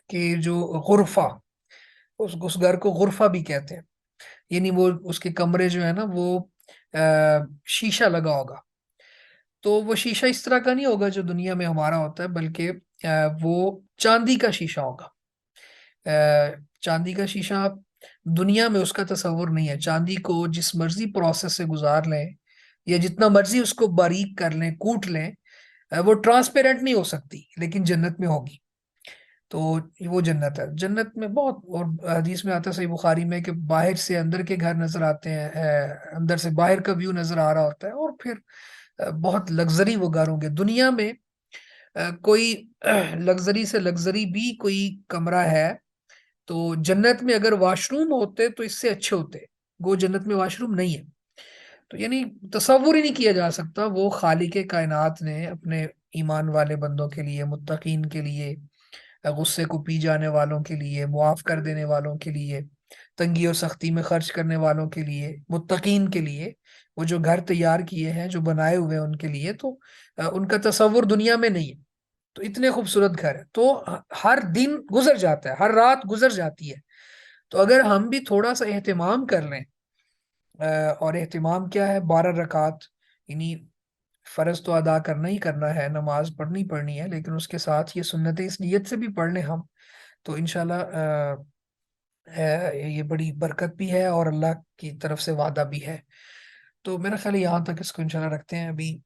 کہ جو غرفہ، اس گھر کو غرفہ بھی کہتے ہیں. یعنی وہ اس کے کمرے جو ہے نا وہ شیشہ لگا ہوگا. تو وہ شیشہ اس طرح کا نہیں ہوگا جو دنیا میں ہمارا ہوتا ہے، بلکہ وہ چاندی کا شیشہ ہوگا. چاندی کا شیشہ دنیا میں اس کا تصور نہیں ہے. چاندی کو جس مرضی پروسیس سے گزار لیں یا جتنا مرضی اس کو باریک کر لیں، کوٹ لیں، وہ ٹرانسپیرنٹ نہیں ہو سکتی، لیکن جنت میں ہوگی. تو وہ جنت ہے. جنت میں بہت، اور حدیث میں آتا ہے صحیح بخاری میں کہ باہر سے اندر کے گھر نظر آتے ہیں، اندر سے باہر کا ویو نظر آ رہا ہوتا ہے، اور پھر بہت لگژری وہ گھر ہوں گے. دنیا میں کوئی لگژری سے لگژری بھی کوئی کمرہ ہے تو جنت میں اگر واش روم ہوتے تو اس سے اچھے ہوتے. وہ جنت میں واش روم نہیں ہے. تو یعنی تصور ہی نہیں کیا جا سکتا. وہ خالق کائنات نے اپنے ایمان والے بندوں کے لیے، متقین کے لیے، غصے کو پی جانے والوں کے لیے، معاف کر دینے والوں کے لیے، تنگی اور سختی میں خرچ کرنے والوں کے لیے، متقین کے لیے وہ جو گھر تیار کیے ہیں، جو بنائے ہوئے ہیں ان کے لیے، تو ان کا تصور دنیا میں نہیں ہے. تو اتنے خوبصورت گھر ہے. تو ہر دن گزر جاتا ہے، ہر رات گزر جاتی ہے. تو اگر ہم بھی تھوڑا سا اہتمام کر لیں، اور اہتمام کیا ہے، 12 رکعات، یعنی فرض تو ادا کرنا ہی کرنا ہے، نماز پڑھنی ہے، لیکن اس کے ساتھ یہ سنتیں اس نیت سے بھی پڑھ لیں ہم، تو انشاءاللہ یہ بڑی برکت بھی ہے اور اللہ کی طرف سے وعدہ بھی ہے. تو میرا خیال ہے یہاں تک اس کو انشاءاللہ رکھتے ہیں ابھی.